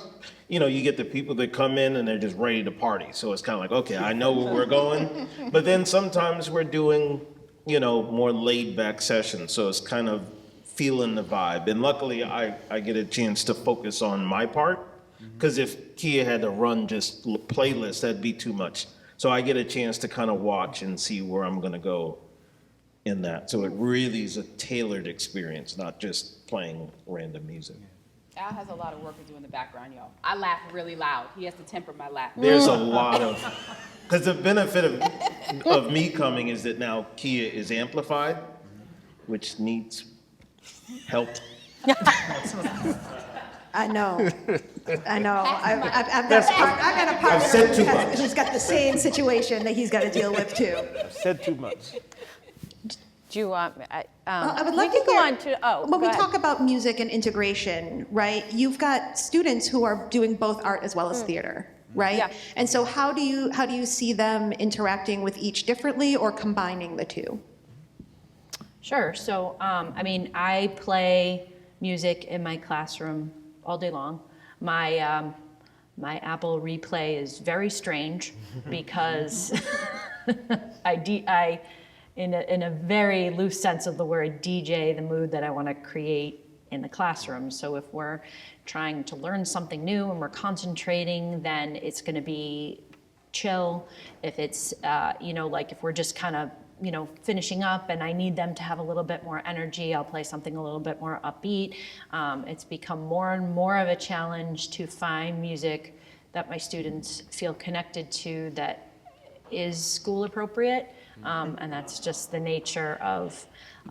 you get the people that come in and they're just ready to party. So it's kind of like, okay, I know where we're going. But then sometimes we're doing, more laid back sessions. So it's kind of feeling the vibe. And luckily I get a chance to focus on my part. Because if Kia had to run just playlists, that'd be too much. So I get a chance to kind of watch and see where I'm going to go in that. So it really is a tailored experience, not just playing random music. Al has a lot of work to do in the background, y'all. I laugh really loud. He has to temper my laugh. There's a lot of, because the benefit of me coming is that now Kia is amplified, which needs help. I know. I've got a partner who's got the same situation that he's got to deal with too. I've said too much. Do you want? I would like to go on to. When we talk about music and integration, right? You've got students who are doing both art as well as theater, right? Yeah. And so how do you see them interacting with each differently or combining the two? Sure. So I play music in my classroom all day long. My Apple Replay is very strange because I in a very loose sense of the word, DJ the mood that I want to create in the classroom. So if we're trying to learn something new and we're concentrating, then it's going to be chill. If it's, like if we're just kind of, finishing up and I need them to have a little bit more energy, I'll play something a little bit more upbeat. It's become more and more of a challenge to find music that my students feel connected to that is school appropriate. And that's just the nature of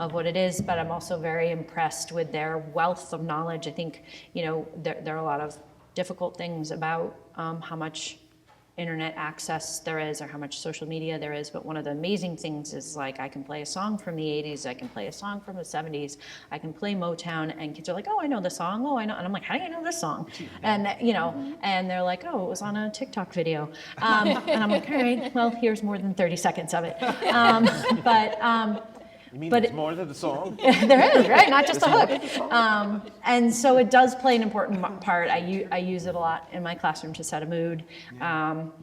what it is. But I'm also very impressed with their wealth of knowledge. I think, there are a lot of difficult things about how much internet access there is or how much social media there is, but one of the amazing things is like I can play a song from the 80s, I can play a song from the 70s, I can play Motown, and kids are like, oh, I know the song, oh, I know, and I'm like, how do you know this song? And and they're like, oh, it was on a TikTok video. And I'm like, all right, well, here's more than 30 seconds of it. You mean there's more to the song? There is, right? Not just the hook. And so it does play an important part. I use it a lot in my classroom to set a mood. And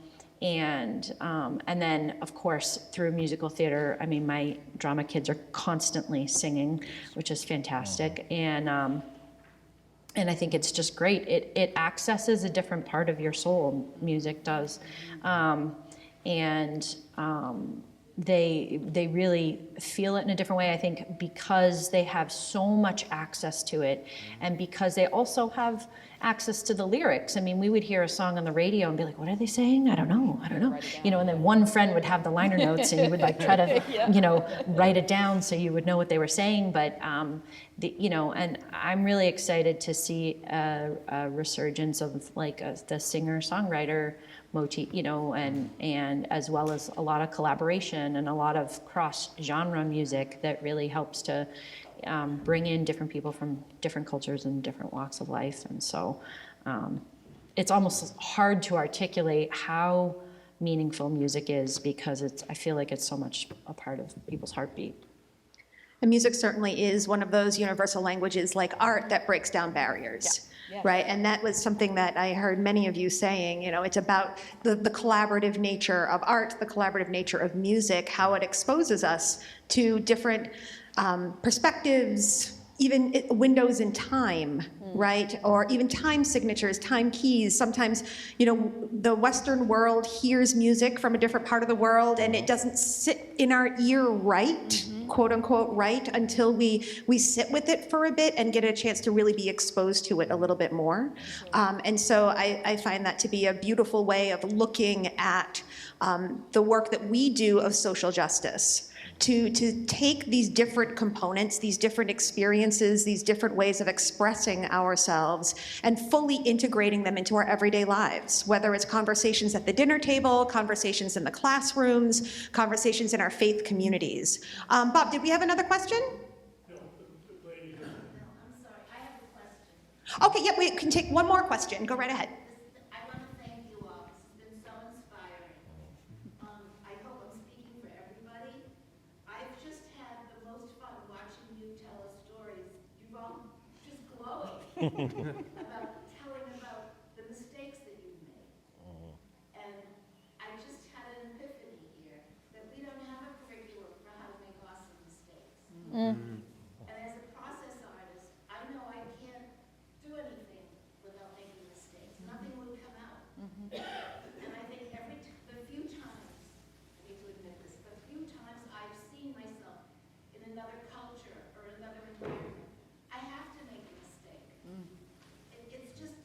then, of course, through musical theater, I mean, my drama kids are constantly singing, which is fantastic. And I think it's just great. It accesses a different part of your soul, music does. They really feel it in a different way, I think, because they have so much access to it, and because they also have access to the lyrics. I mean, we would hear a song on the radio and be like, what are they saying? I don't know. And then one friend would have the liner notes and you would like try to, write it down so you would know what they were saying. But, and I'm really excited to see a resurgence of like the singer-songwriter motif, and as well as a lot of collaboration and a lot of cross-genre music that really helps to bring in different people from different cultures and different walks of life. And so it's almost hard to articulate how meaningful music is because I feel like it's so much a part of people's heartbeat. And music certainly is one of those universal languages like art that breaks down barriers. Yeah. Right, and that was something that I heard many of you saying, it's about the collaborative nature of art, the collaborative nature of music, how it exposes us to different perspectives, even windows in time, right? Or even time signatures, time keys. Sometimes, the Western world hears music from a different part of the world and it doesn't sit in our ear right, quote unquote right, until we sit with it for a bit and get a chance to really be exposed to it a little bit more. And so I find that to be a beautiful way of looking at the work that we do of social justice. To take these different components, these different experiences, these different ways of expressing ourselves and fully integrating them into our everyday lives, whether it's conversations at the dinner table, conversations in the classrooms, conversations in our faith communities. Bob, did we have another question? No, the lady here. I'm sorry, I have a question. Okay, yeah, we can take one more question. Go right ahead. I want to thank you all. This has been so inspiring. I hope I'm speaking for everybody. I've just had the most fun watching you tell us stories. You've all just glowing about telling about the mistakes that you've made. And I just had an epiphany here that we don't have a curriculum for how to make awesome mistakes. And as a process artist, I know I can't do anything without making mistakes. Nothing would come out. And I think the few times, I need to admit this, the few times I've seen myself in another culture or another environment, I have to make a mistake. It's just,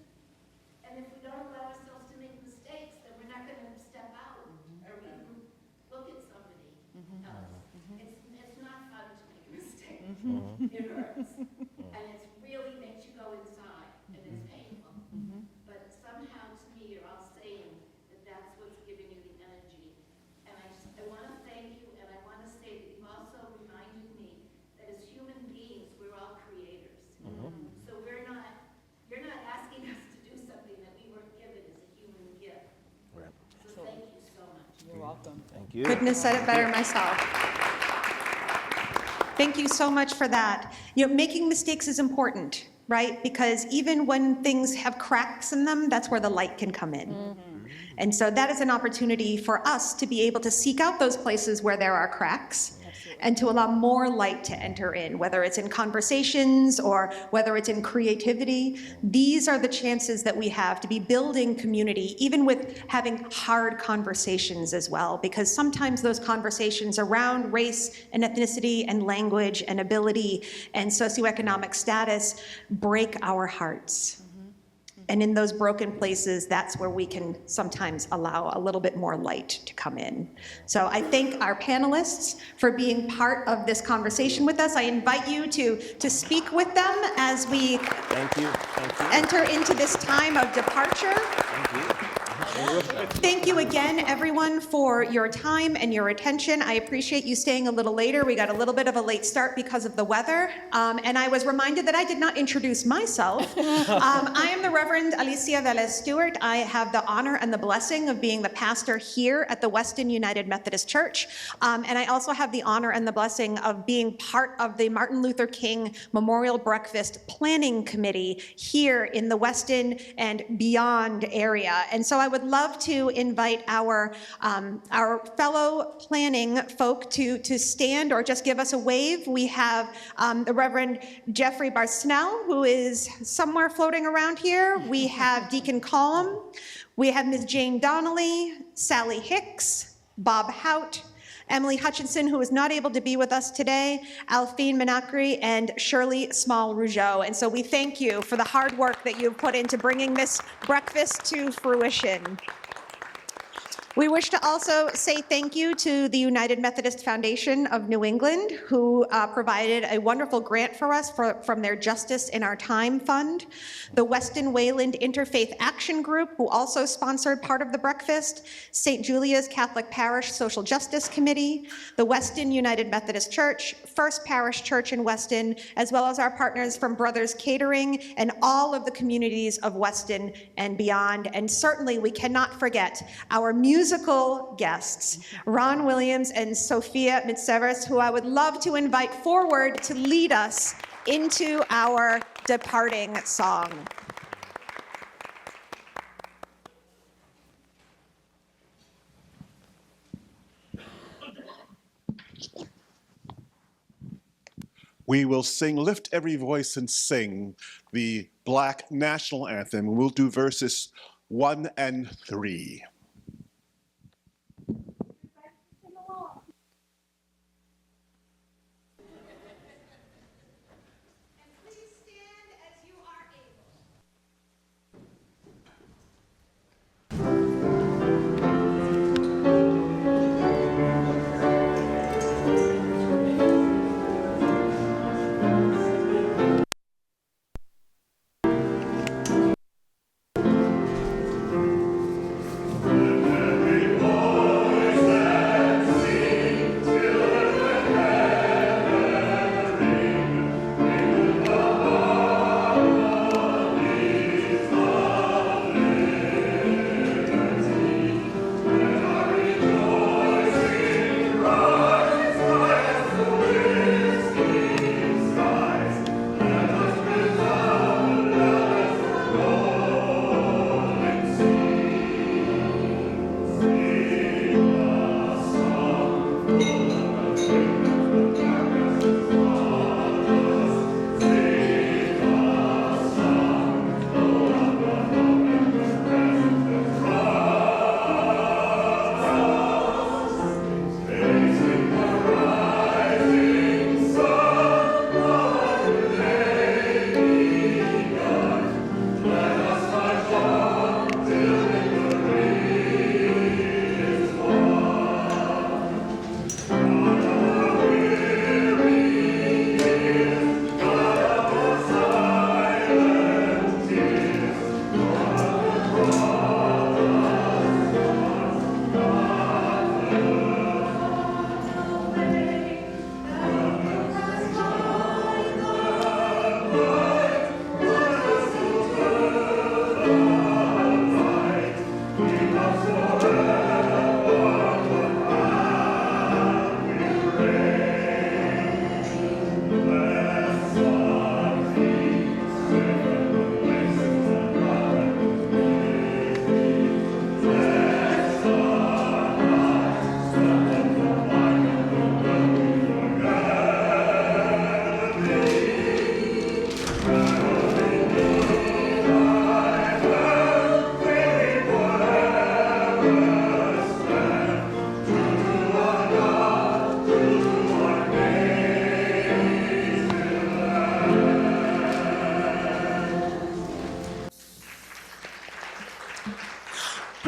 and if we don't allow ourselves to make mistakes, then we're not going to step out or even look at somebody else. It's not fun to make a mistake. It hurts. And it really makes you go inside, and it's painful. But somehow, to me, you're all saying that that's what's giving you the energy. And I want to thank you, and I want to say that you've also reminded me that as human beings, we're all creators. So you're not asking us to do something that we weren't given as a human gift. Right. So thank you so much. You're welcome. Thank you. Couldn't have said it better myself. Thank you so much for that. Making mistakes is important, right? Because even when things have cracks in them, that's where the light can come in. And so that is an opportunity for us to be able to seek out those places where there are cracks and to allow more light to enter in, whether it's in conversations or whether it's in creativity. These are the chances that we have to be building community, even with having hard conversations as well, because sometimes those conversations around race and ethnicity and language and ability and socioeconomic status break our hearts. And in those broken places, that's where we can sometimes allow a little bit more light to come in. So I thank our panelists for being part of this conversation with us. I invite you to speak with them as we enter into this time of departure. Thank you again, everyone, for your time and your attention. I appreciate you staying a little later. We got a little bit of a late start because of the weather. And I was reminded that I did not introduce myself. I am the Reverend Alicia Velez-Stewart. I have the honor and the blessing of being the pastor here at the Weston United Methodist Church. And I also have the honor and the blessing of being part of the Martin Luther King Memorial Breakfast Planning Committee here in the Weston and beyond area. And so I would love to invite our fellow planning folk to stand or just give us a wave. We have the Reverend Jeffrey Barsnell, who is somewhere floating around here. We have Deacon Collum. We have Ms. Jane Donnelly, Sally Hicks, Bob Hout, Emily Hutchinson, who is not able to be with us today, Alphine Menacri, and Shirley Small-Rougeau. And so we thank you for the hard work that you've put into bringing this breakfast to fruition. We wish to also say thank you to the United Methodist Foundation of New England, who provided a wonderful grant for us from their Justice in Our Time Fund, the Weston Wayland Interfaith Action Group, who also sponsored part of the breakfast, St. Julia's Catholic Parish Social Justice Committee, the Weston United Methodist Church, First Parish Church in Weston, as well as our partners from Brothers Catering and all of the communities of Weston and beyond. And certainly we cannot forget our musical guests, Ron Williams and Sophia Mintsiveris, who I would love to invite forward to lead us into our departing song. We will sing Lift Every Voice and Sing, the Black National Anthem. We'll do verses 1 and 3.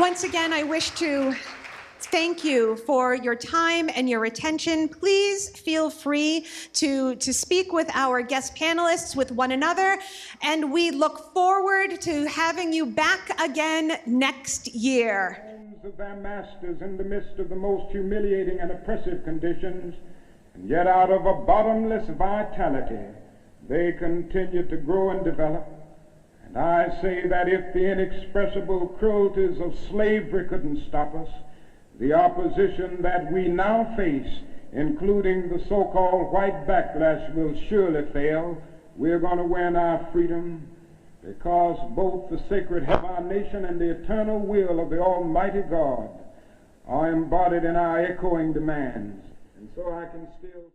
Once again, I wish to thank you for your time and your attention. Please feel free to speak with our guest panelists, with one another, and we look forward to having you back again next year. Of their masters in the midst of the most humiliating and oppressive conditions, and yet out of a bottomless vitality, they continue to grow and develop. And I say that if the inexpressible cruelties of slavery couldn't stop us, the opposition that we now face, including the so-called white backlash, will surely fail. We're going to win our freedom, because both the sacred health of our nation and the eternal will of the Almighty God are embodied in our echoing demands. And so I can still...